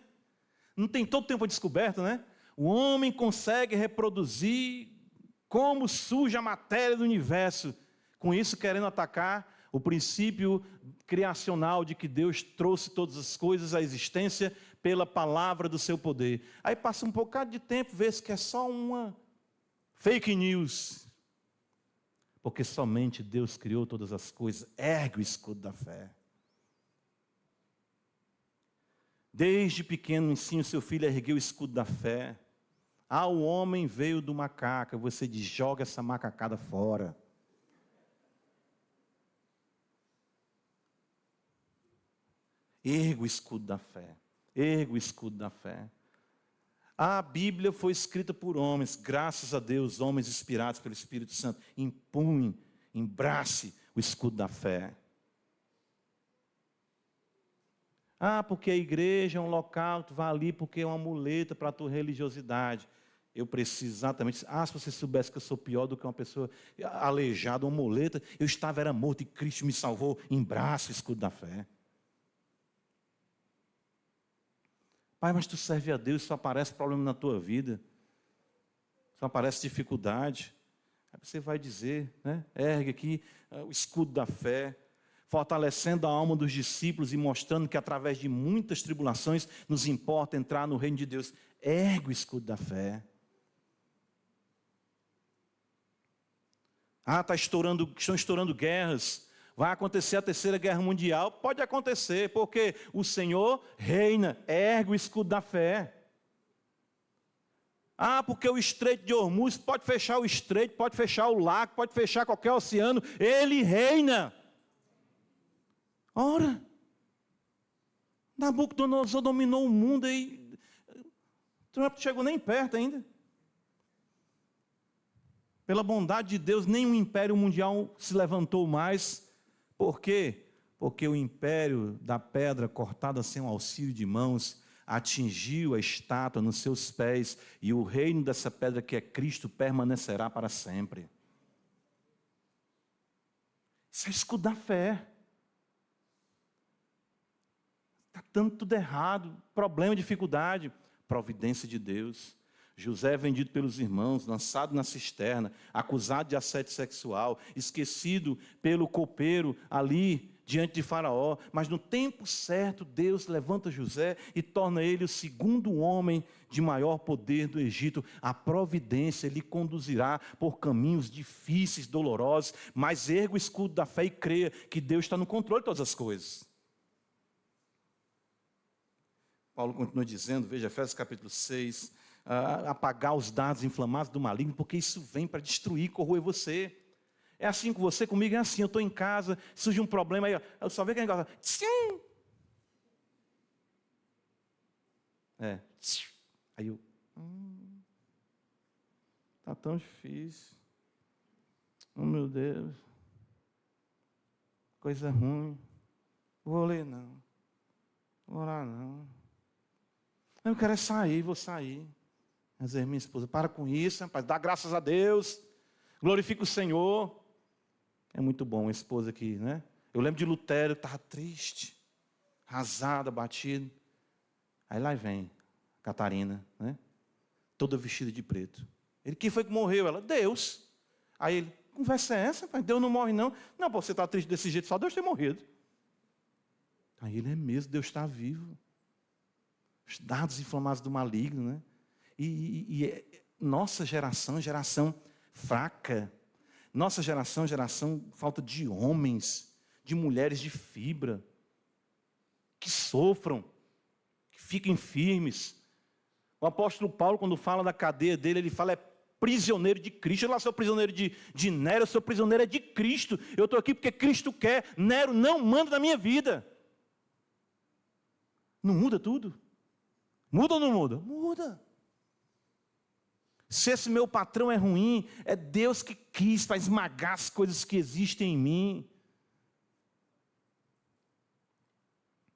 Não tem todo tempo a descoberta, né? O homem consegue reproduzir como surge a matéria do universo. Com isso, querendo atacar o princípio criacional de que Deus trouxe todas as coisas à existência pela palavra do seu poder. Aí passa um bocado de tempo, vê-se que é só uma fake news. Porque somente Deus criou todas as coisas. Ergue o escudo da fé. Desde pequeno ensina o seu filho a erguer o escudo da fé. O homem veio do macaco, você diz, joga essa macacada fora. Erga o escudo da fé. Erga o escudo da fé. A Bíblia foi escrita por homens, graças a Deus, homens inspirados pelo Espírito Santo. Empunhe, embrace o escudo da fé. Porque a igreja é um local, tu vai ali porque é uma muleta para a tua religiosidade. Eu preciso exatamente, se você soubesse que eu sou pior do que uma pessoa aleijada, uma muleta, eu era morto e Cristo me salvou, embrace o escudo da fé. Pai, mas tu serve a Deus, só aparece problema na tua vida, só aparece dificuldade. Aí você vai dizer, né? Ergue aqui o escudo da fé, fortalecendo a alma dos discípulos e mostrando que através de muitas tribulações nos importa entrar no reino de Deus. Ergue o escudo da fé. Estão estourando guerras. Vai acontecer a terceira guerra mundial? Pode acontecer, porque o Senhor reina. Ergue o escudo da fé. Porque o estreito de Hormuz, pode fechar o estreito, pode fechar o lago, pode fechar qualquer oceano. Ele reina. Ora, Nabucodonosor dominou o mundo e não chegou nem perto ainda. Pela bondade de Deus, nenhum império mundial se levantou mais. Por quê? Porque o império da pedra cortada sem um auxílio de mãos atingiu a estátua nos seus pés e o reino dessa pedra que é Cristo permanecerá para sempre. Isso é escudo da fé. Está dando tudo errado, problema, dificuldade, providência de Deus. José é vendido pelos irmãos, lançado na cisterna, acusado de assédio sexual, esquecido pelo copeiro ali diante de Faraó. Mas no tempo certo, Deus levanta José e torna ele o segundo homem de maior poder do Egito. A providência lhe conduzirá por caminhos difíceis, dolorosos, mas erga o escudo da fé e creia que Deus está no controle de todas as coisas. Paulo continua dizendo, veja, Efésios capítulo 6, apagar os dardos inflamados do maligno, porque isso vem para destruir, corroer você. É assim com você, comigo é assim, eu estou em casa, surge um problema, aí eu só vejo que a gente tchim! Aí eu, está tão difícil, oh meu Deus, coisa ruim, vou ler não, vou orar não. Eu quero sair, vou sair. Mas minha esposa, para com isso, rapaz, dá graças a Deus, glorifica o Senhor. É muito bom, uma esposa aqui, né? Eu lembro de Lutero, estava triste, arrasado, abatido. Aí lá vem Catarina, né? Toda vestida de preto. Ele, quem foi que morreu? Ela, Deus. Aí ele, conversa é essa, pai? Deus não morre não. Não, você está triste desse jeito, só Deus ter morrido. Aí ele, é mesmo, Deus está vivo. Os dardos inflamados do maligno, né? Nossa geração fraca. Nossa geração falta de homens, de mulheres de fibra, que sofram, que fiquem firmes. O apóstolo Paulo, quando fala da cadeia dele, ele fala, é prisioneiro de Cristo. Eu não sou prisioneiro de Nero, eu sou prisioneiro de Cristo. Eu estou aqui porque Cristo quer. Nero não manda na minha vida. Não muda tudo? Muda ou não muda? Muda. Se esse meu patrão é ruim, é Deus que quis para esmagar as coisas que existem em mim.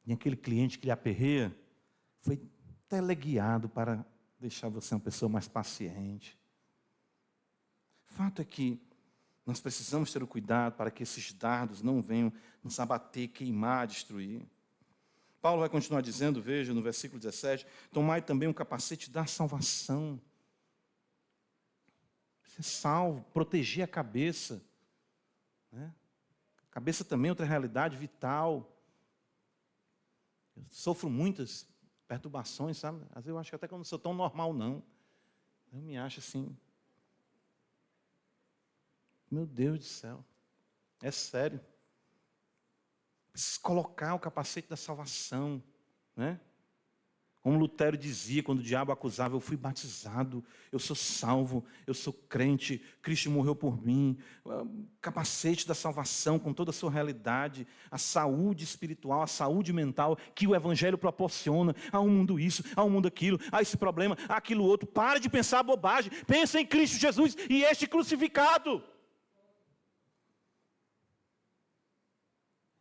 E aquele cliente que lhe aperreia, foi teleguiado para deixar você uma pessoa mais paciente. O fato é que nós precisamos ter o cuidado para que esses dardos não venham nos abater, queimar, destruir. Paulo vai continuar dizendo, veja, no versículo 17, tomai também um capacete da salvação. Ser salvo, proteger a cabeça. Né? A cabeça também é outra realidade vital. Eu sofro muitas perturbações, sabe? Às vezes eu acho que até que eu não sou tão normal, não. Eu me acho assim. Meu Deus do céu. É sério. Preciso colocar o capacete da salvação, né? Como Lutero dizia, quando o diabo acusava, eu fui batizado, eu sou salvo, eu sou crente, Cristo morreu por mim. Capacete da salvação com toda a sua realidade, a saúde espiritual, a saúde mental que o Evangelho proporciona. Há um mundo isso, há um mundo aquilo, há esse problema, há aquilo outro. Para de pensar bobagem, pensa em Cristo Jesus e este crucificado.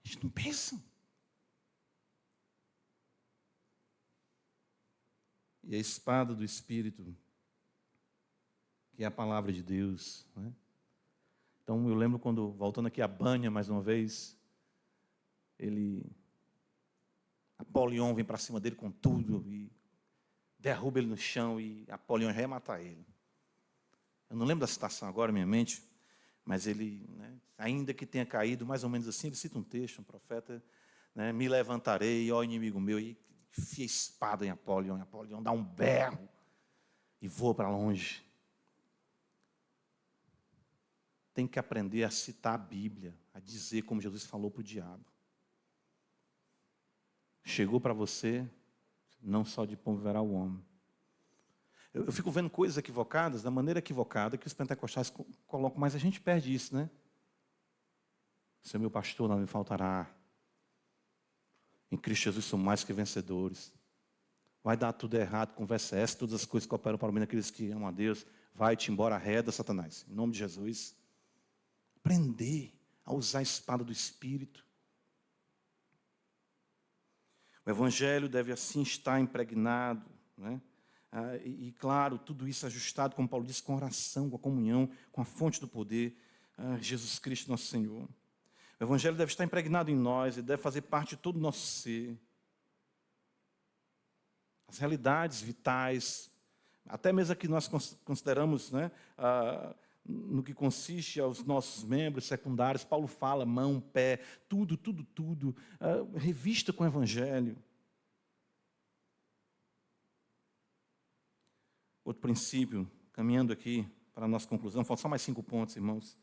A gente não pensa. E a espada do Espírito, que é a palavra de Deus. Né? Então, eu lembro quando, voltando aqui a Banha mais uma vez, Apolion vem para cima dele com tudo, e derruba ele no chão, e Apolion já ia matar ele. Eu não lembro da citação agora, minha mente, mas ele, né, ainda que tenha caído, mais ou menos assim, ele cita um texto, um profeta, né, me levantarei, ó inimigo meu, e enfia a espada em Apolion dá um berro e voa para longe. Tem que aprender a citar a Bíblia, a dizer como Jesus falou para o diabo. Chegou para você, não só de pão viverá o homem. Eu fico vendo coisas equivocadas, da maneira equivocada que os pentecostais colocam, mas a gente perde isso, né? Seu meu pastor, não me faltará. Em Cristo Jesus somos mais que vencedores. Vai dar tudo errado, conversa essa, todas as coisas que operam para o bem daqueles que amam a Deus. Vai-te embora, arreda, Satanás. Em nome de Jesus. Aprender a usar a espada do Espírito. O Evangelho deve assim estar impregnado, né? E claro, tudo isso ajustado, como Paulo disse, com a oração, com a comunhão, com a fonte do poder, Jesus Cristo nosso Senhor. O Evangelho deve estar impregnado em nós e deve fazer parte de todo o nosso ser. As realidades vitais, até mesmo aqui nós consideramos, né, no que consiste aos nossos membros secundários, Paulo fala, mão, pé, tudo, revista com o Evangelho. Outro princípio, caminhando aqui para a nossa conclusão, faltam só mais 5 pontos, irmãos.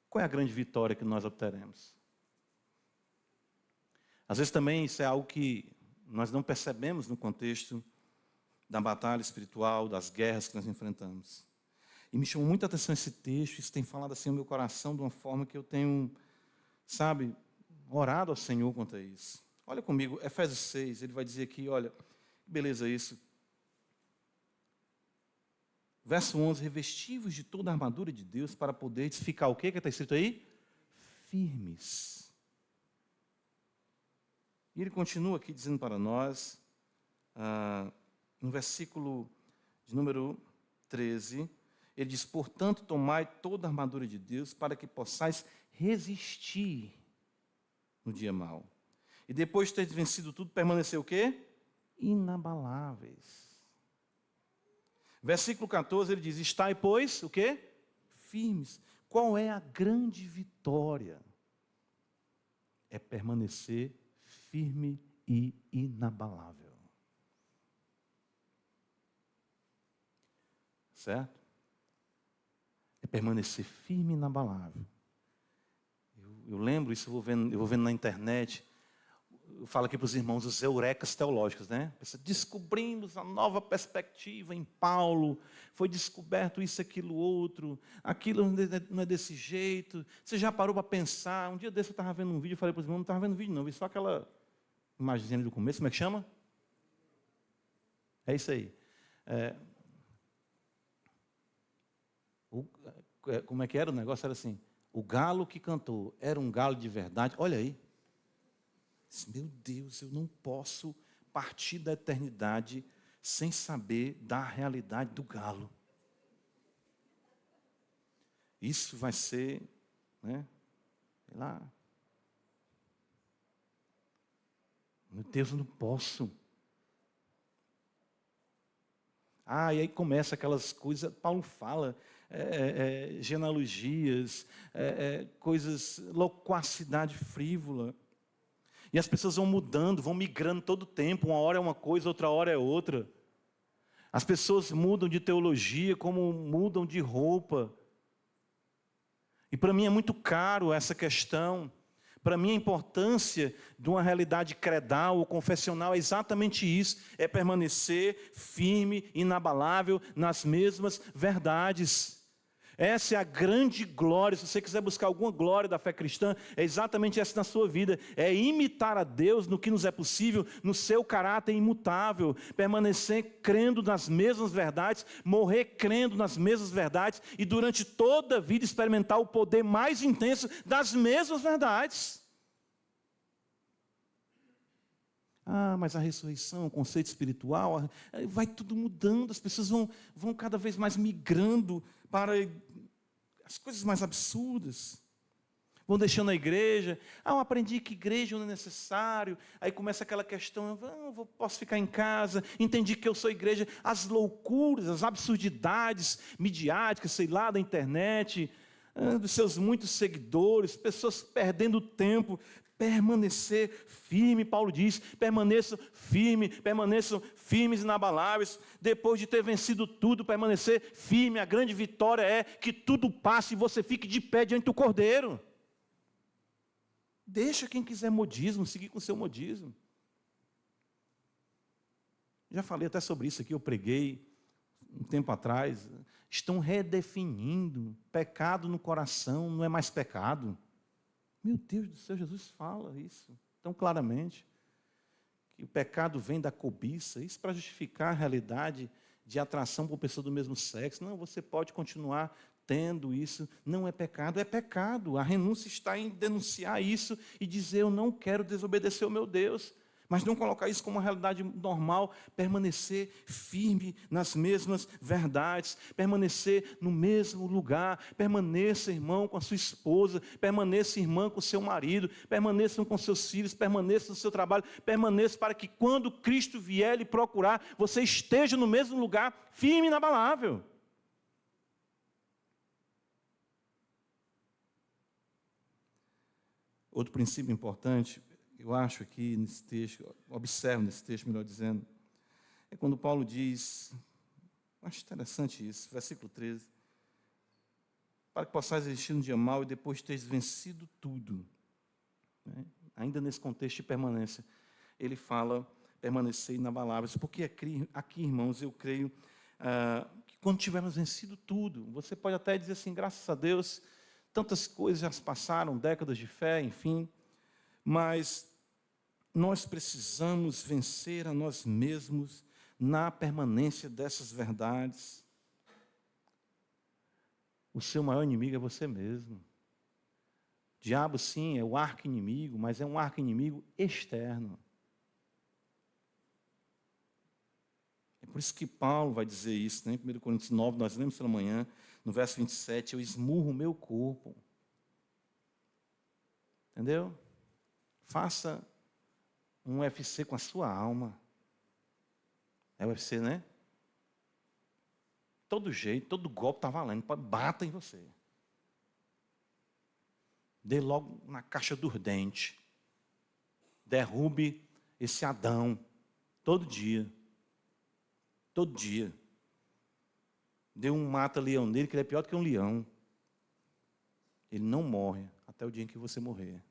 Qual é a grande vitória que nós obteremos? Às vezes também isso é algo que nós não percebemos no contexto da batalha espiritual, das guerras que nós enfrentamos. E me chamou muita atenção esse texto, isso tem falado assim ao meu coração de uma forma que eu tenho, sabe, orado ao Senhor quanto a isso. Olha comigo, Efésios 6, ele vai dizer aqui, olha, que beleza isso. Verso 11, revestivos de toda a armadura de Deus para poder ficar o quê que está escrito aí? Firmes. E ele continua aqui dizendo para nós, no versículo de número 13, ele diz, portanto, tomai toda a armadura de Deus para que possais resistir no dia mau. E depois de ter vencido tudo, permanecer o quê? Inabaláveis. Versículo 14, ele diz, estai, pois, o quê? Firmes. Qual é a grande vitória? É permanecer firme e inabalável. Certo? É permanecer firme e inabalável. Eu lembro isso, eu vou vendo na internet. Eu falo aqui para os irmãos, os eurecas teológicos, né? Descobrimos a nova perspectiva em Paulo, foi descoberto isso, aquilo, outro, aquilo não é desse jeito. Você já parou para pensar? Um dia desse eu estava vendo um vídeo, eu falei para os irmãos, não estava vendo vídeo não, vi só aquela imagenzinha do começo, como é que chama? É isso aí. Como é que era o negócio? Era assim, o galo que cantou era um galo de verdade, olha aí. Meu Deus, eu não posso partir da eternidade sem saber da realidade do galo. Isso vai ser, né? Sei lá. Meu Deus, eu não posso. E aí começa aquelas coisas, Paulo fala, genealogias, coisas, loquacidade frívola. E as pessoas vão mudando, vão migrando todo o tempo. Uma hora é uma coisa, outra hora é outra. As pessoas mudam de teologia como mudam de roupa. E para mim é muito caro essa questão. Para mim, a importância de uma realidade credal ou confessional é exatamente isso, é permanecer firme, inabalável nas mesmas verdades. Essa é a grande glória. Se você quiser buscar alguma glória da fé cristã, é exatamente essa na sua vida. É imitar a Deus no que nos é possível, no seu caráter imutável. Permanecer crendo nas mesmas verdades, morrer crendo nas mesmas verdades e durante toda a vida experimentar o poder mais intenso das mesmas verdades. Mas a ressurreição, o conceito espiritual, vai tudo mudando, as pessoas vão cada vez mais migrando para as coisas mais absurdas. Vão deixando a igreja. Eu aprendi que igreja não é necessário. Aí começa aquela questão, posso ficar em casa, entendi que eu sou igreja. As loucuras, as absurdidades midiáticas, sei lá, da internet, dos seus muitos seguidores, pessoas perdendo tempo. Permanecer firme, Paulo diz, permaneçam firmes e inabaláveis, depois de ter vencido tudo, permanecer firme. A grande vitória é que tudo passe e você fique de pé diante do Cordeiro. Deixa quem quiser modismo, seguir com o seu modismo. Já falei até sobre isso aqui, eu preguei um tempo atrás. Estão redefinindo, pecado no coração não é mais pecado. Meu Deus do céu, Jesus fala isso tão claramente, que o pecado vem da cobiça, isso para justificar a realidade de atração por pessoa do mesmo sexo. Não, você pode continuar tendo isso, não é pecado, é pecado. A renúncia está em denunciar isso e dizer, eu não quero desobedecer o meu Deus. Mas não colocar isso como uma realidade normal, permanecer firme nas mesmas verdades, permanecer no mesmo lugar, permaneça, irmão, com a sua esposa, permaneça, irmã, com o seu marido, permaneçam com seus filhos, permaneça no seu trabalho, permaneça para que quando Cristo vier lhe procurar, você esteja no mesmo lugar, firme e inabalável. Outro princípio importante, eu acho aqui nesse texto, observo nesse texto, melhor dizendo, é quando Paulo diz, acho interessante isso, versículo 13, para que possais resistir no dia mau e depois teres vencido tudo. Né? Ainda nesse contexto de permanência, ele fala permanecer inabaláveis, porque aqui, irmãos, eu creio que quando tivermos vencido tudo, você pode até dizer assim, graças a Deus, tantas coisas já se passaram, décadas de fé, enfim, mas nós precisamos vencer a nós mesmos na permanência dessas verdades. O seu maior inimigo é você mesmo. O diabo, sim, é o arqui-inimigo, mas é um arqui-inimigo externo. É por isso que Paulo vai dizer isso, né? Em 1 Coríntios 9, nós lemos pela manhã, no verso 27, eu esmurro o meu corpo. Entendeu? Faça um UFC com a sua alma. É o UFC, né? Todo jeito, todo golpe está valendo. Bata em você. Dê logo na caixa dos dentes. Derrube esse Adão. Todo dia. Todo dia. Dê um mata-leão nele, que ele é pior do que um leão. Ele não morre até o dia em que você morrer.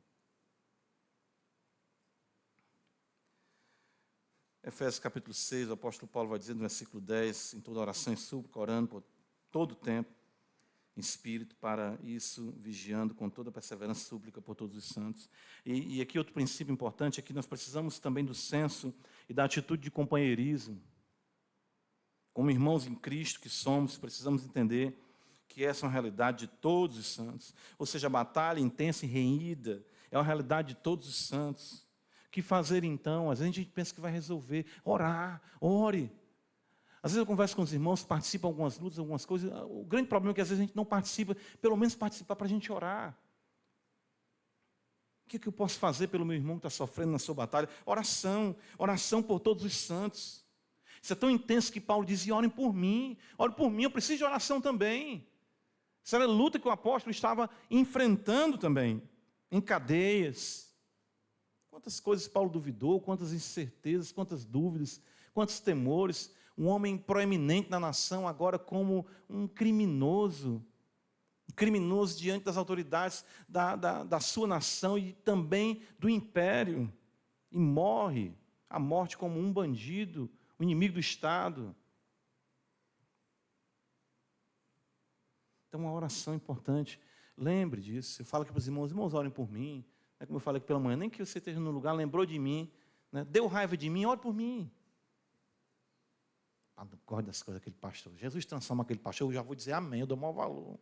Efésios capítulo 6, o apóstolo Paulo vai dizer no versículo 10, em toda oração e súplica, orando por todo o tempo, em espírito, para isso, vigiando com toda perseverança e súplica por todos os santos. E aqui outro princípio importante é que nós precisamos também do senso e da atitude de companheirismo. Como irmãos em Cristo que somos, precisamos entender que essa é uma realidade de todos os santos. Ou seja, a batalha intensa e renhida é uma realidade de todos os santos. O que fazer então? Às vezes a gente pensa que vai resolver. Orar, ore. Às vezes eu converso com os irmãos, participam de algumas lutas, algumas coisas. O grande problema é que às vezes a gente não participa, pelo menos participar para a gente orar. O que eu posso fazer pelo meu irmão que está sofrendo na sua batalha? Oração, oração por todos os santos. Isso é tão intenso que Paulo dizia, orem por mim, eu preciso de oração também. Essa era a luta que o apóstolo estava enfrentando também, em cadeias. Quantas coisas Paulo duvidou, quantas incertezas, quantas dúvidas, quantos temores. Um homem proeminente na nação, agora como um criminoso. um criminoso diante das autoridades da sua nação e também do império, e morre a morte como um bandido, um inimigo do Estado. Então, uma oração importante. Lembre disso. Eu falo aqui para os irmãos orem por mim. Como eu falei aqui pela manhã, nem que você esteja no lugar, lembrou de mim, né? Deu raiva de mim, ore por mim. Não gosto das coisas daquele pastor. Jesus transforma aquele pastor, eu já vou dizer amém, eu dou maior valor.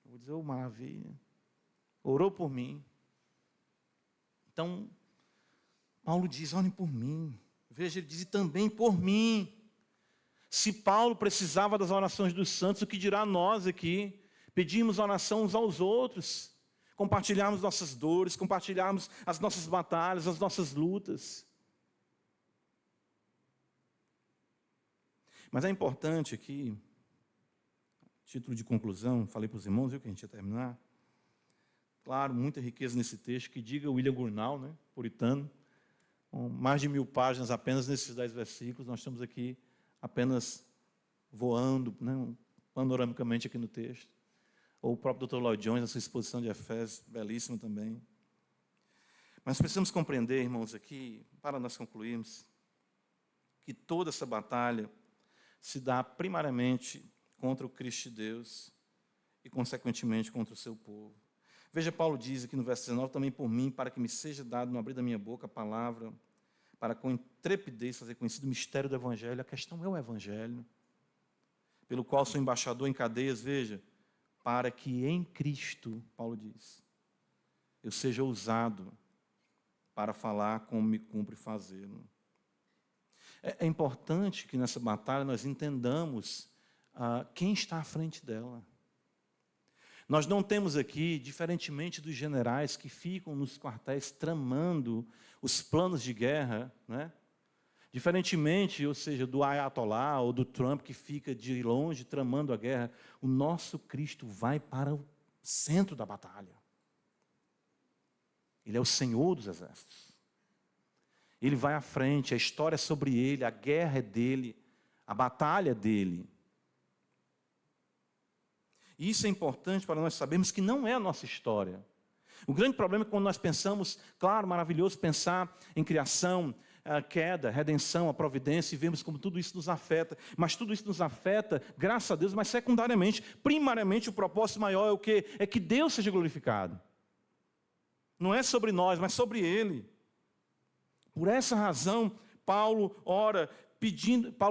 Eu vou dizer, oh, maravilha. Orou por mim. Então, Paulo diz, orem por mim. Veja, ele diz, e também por mim. Se Paulo precisava das orações dos santos, o que dirá nós aqui? Pedimos oração uns aos outros, compartilharmos nossas dores, compartilharmos as nossas batalhas, as nossas lutas. Mas é importante aqui, título de conclusão, falei para os irmãos, viu que a gente ia terminar. Claro, muita riqueza nesse texto, que diga William Gurnall, né, puritano, com mais de 1000 páginas apenas nesses 10 versículos. Nós estamos aqui apenas voando, né, panoramicamente aqui no texto. Ou o próprio Dr. Lloyd Jones, na sua exposição de Efésios, belíssimo também. Mas precisamos compreender, irmãos, aqui, para nós concluirmos, que toda essa batalha se dá primariamente contra o Cristo de Deus e, consequentemente, contra o seu povo. Veja, Paulo diz aqui no verso 19, também por mim, para que me seja dado no abrir da minha boca a palavra, para com intrepidez fazer conhecido o mistério do Evangelho. A questão é o Evangelho, pelo qual sou embaixador em cadeias, veja, para que em Cristo, Paulo diz, eu seja usado para falar como me cumpre fazê-lo. É importante que nessa batalha nós entendamos quem está à frente dela. Nós não temos aqui, diferentemente dos generais que ficam nos quartéis tramando os planos de guerra, né? Diferentemente, ou seja, do Ayatollah ou do Trump que fica de longe tramando a guerra, o nosso Cristo vai para o centro da batalha. Ele é o Senhor dos exércitos. Ele vai à frente, a história é sobre ele, a guerra é dele, a batalha é dele. E isso é importante para nós sabermos que não é a nossa história. O grande problema é que quando nós pensamos, claro, maravilhoso pensar em criação, a queda, a redenção, a providência, e vemos como tudo isso nos afeta. Mas tudo isso nos afeta, graças a Deus, mas secundariamente, primariamente o propósito maior é o quê? É que Deus seja glorificado. Não é sobre nós, mas sobre Ele. Por essa razão, Paulo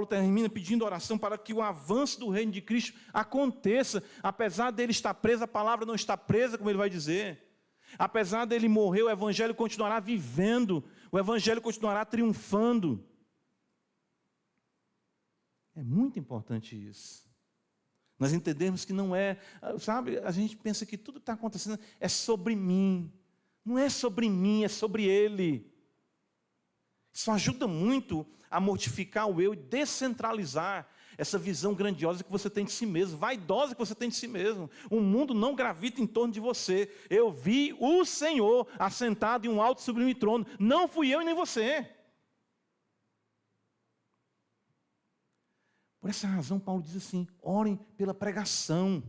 termina pedindo oração para que o avanço do reino de Cristo aconteça, apesar dele estar preso, a palavra não está presa, como ele vai dizer. Apesar dele morrer, o Evangelho continuará vivendo, o Evangelho continuará triunfando. É muito importante isso. Nós entendemos que não é, sabe, a gente pensa que tudo que está acontecendo é sobre mim. Não é sobre mim, é sobre Ele. Isso ajuda muito a mortificar o eu e descentralizar essa visão grandiosa que você tem de si mesmo, vaidosa que você tem de si mesmo. O mundo não gravita em torno de você. Eu vi o Senhor assentado em um alto e sublime trono. Não fui eu e nem você. Por essa razão, Paulo diz assim, orem pela pregação.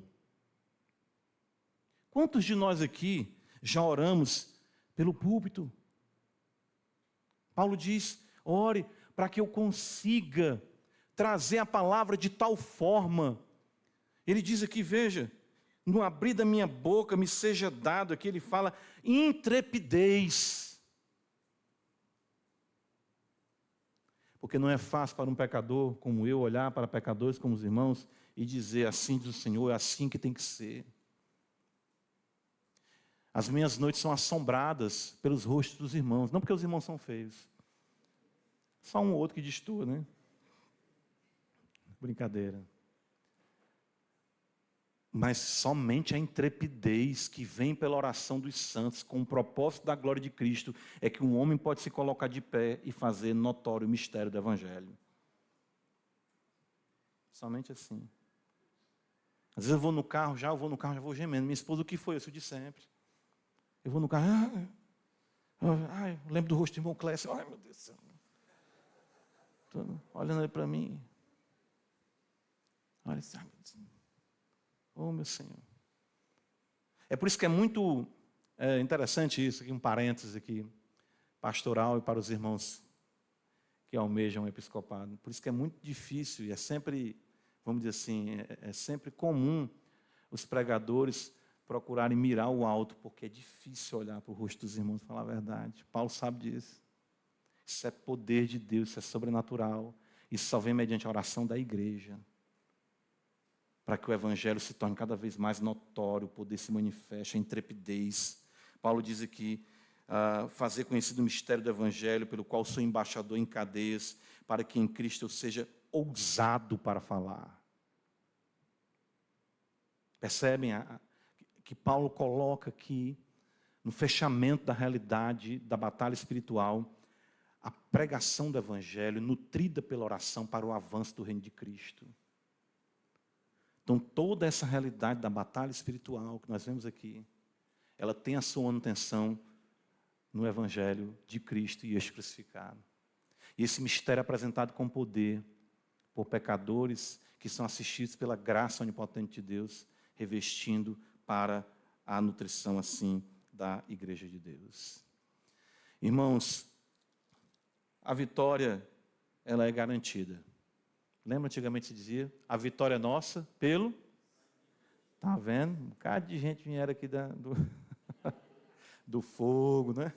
Quantos de nós aqui já oramos pelo púlpito? Paulo diz, ore para que eu consiga trazer a palavra de tal forma. Ele diz aqui, veja, no abrir da minha boca me seja dado, aqui ele fala, intrepidez. Porque não é fácil para um pecador como eu olhar para pecadores como os irmãos e dizer, assim diz o Senhor, é assim que tem que ser. As minhas noites são assombradas pelos rostos dos irmãos, não porque os irmãos são feios. Só um ou outro que destoa, né? Brincadeira. Mas somente a intrepidez que vem pela oração dos santos, com o propósito da glória de Cristo, é que um homem pode se colocar de pé e fazer notório o mistério do Evangelho. Somente assim. Às vezes eu vou no carro, já vou gemendo. Minha esposa, o que foi? Eu sou de sempre. Eu vou no carro, eu lembro do rosto do irmão Clécio, ai meu Deus do céu. Olhando ali para mim. Olha, sabe? Oh, meu Senhor. É por isso que é muito interessante isso, aqui um parênteses aqui, pastoral e para os irmãos que almejam o episcopado. Por isso que é muito difícil e é sempre, vamos dizer assim, é sempre comum os pregadores procurarem mirar o alto, porque é difícil olhar para o rosto dos irmãos e falar a verdade. Paulo sabe disso. Isso é poder de Deus, isso é sobrenatural. Isso só vem mediante a oração da igreja. Para que o evangelho se torne cada vez mais notório, o poder se manifeste, a intrepidez. Paulo diz aqui, fazer conhecido o mistério do evangelho, pelo qual sou embaixador em cadeias, para que em Cristo eu seja ousado para falar. Percebem que Paulo coloca aqui, no fechamento da realidade da batalha espiritual, a pregação do evangelho nutrida pela oração para o avanço do reino de Cristo. Então, toda essa realidade da batalha espiritual que nós vemos aqui, ela tem a sua manutenção no evangelho de Cristo e este crucificado. E esse mistério é apresentado com poder por pecadores que são assistidos pela graça onipotente de Deus, revestindo para a nutrição, assim, da igreja de Deus. Irmãos, a vitória, ela é garantida. Lembra, antigamente se dizia, a vitória é nossa pelo... Está vendo? Um bocado de gente vieram aqui do fogo, né?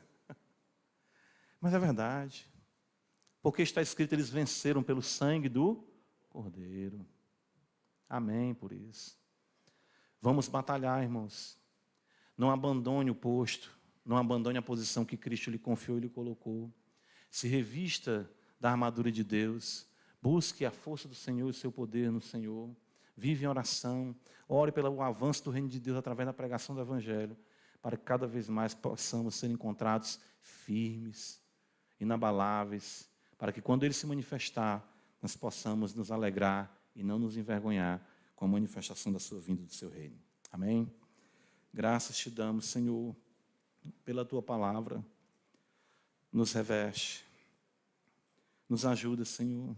Mas é verdade. Porque está escrito, eles venceram pelo sangue do Cordeiro. Amém por isso. Vamos batalhar, irmãos. Não abandone o posto. Não abandone a posição que Cristo lhe confiou e lhe colocou. Se revista da armadura de Deus. Busque a força do Senhor e o seu poder no Senhor. Vive em oração. Ore pelo avanço do reino de Deus através da pregação do Evangelho. Para que cada vez mais possamos ser encontrados firmes, inabaláveis. Para que quando Ele se manifestar, nós possamos nos alegrar e não nos envergonhar com a manifestação da sua vinda e do seu reino. Amém? Graças te damos, Senhor, pela tua palavra. Nos reveste. Nos ajuda, Senhor.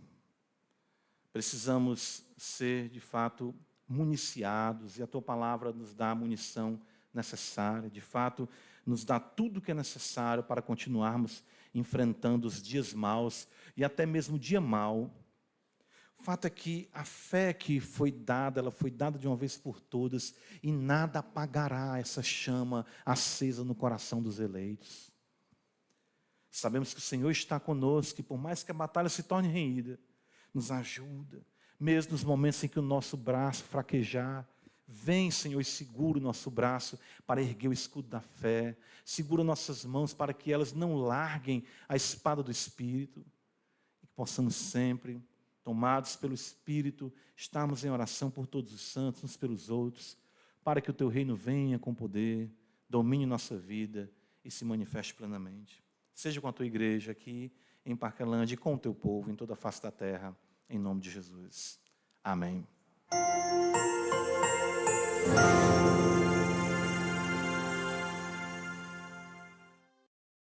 Precisamos ser, de fato, municiados, e a tua palavra nos dá a munição necessária, de fato, nos dá tudo o que é necessário para continuarmos enfrentando os dias maus e até mesmo o dia mau. O fato é que a fé que foi dada, ela foi dada de uma vez por todas, e nada apagará essa chama acesa no coração dos eleitos. Sabemos que o Senhor está conosco, e por mais que a batalha se torne renhida, nos ajuda, mesmo nos momentos em que o nosso braço fraquejar. Vem, Senhor, e segura o nosso braço para erguer o escudo da fé. Segura nossas mãos para que elas não larguem a espada do Espírito. E que possamos sempre, tomados pelo Espírito, estarmos em oração por todos os santos, uns pelos outros, para que o teu reino venha com poder, domine nossa vida e se manifeste plenamente. Seja com a tua igreja aqui em Parquelândia e com o teu povo em toda a face da terra, em nome de Jesus. Amém.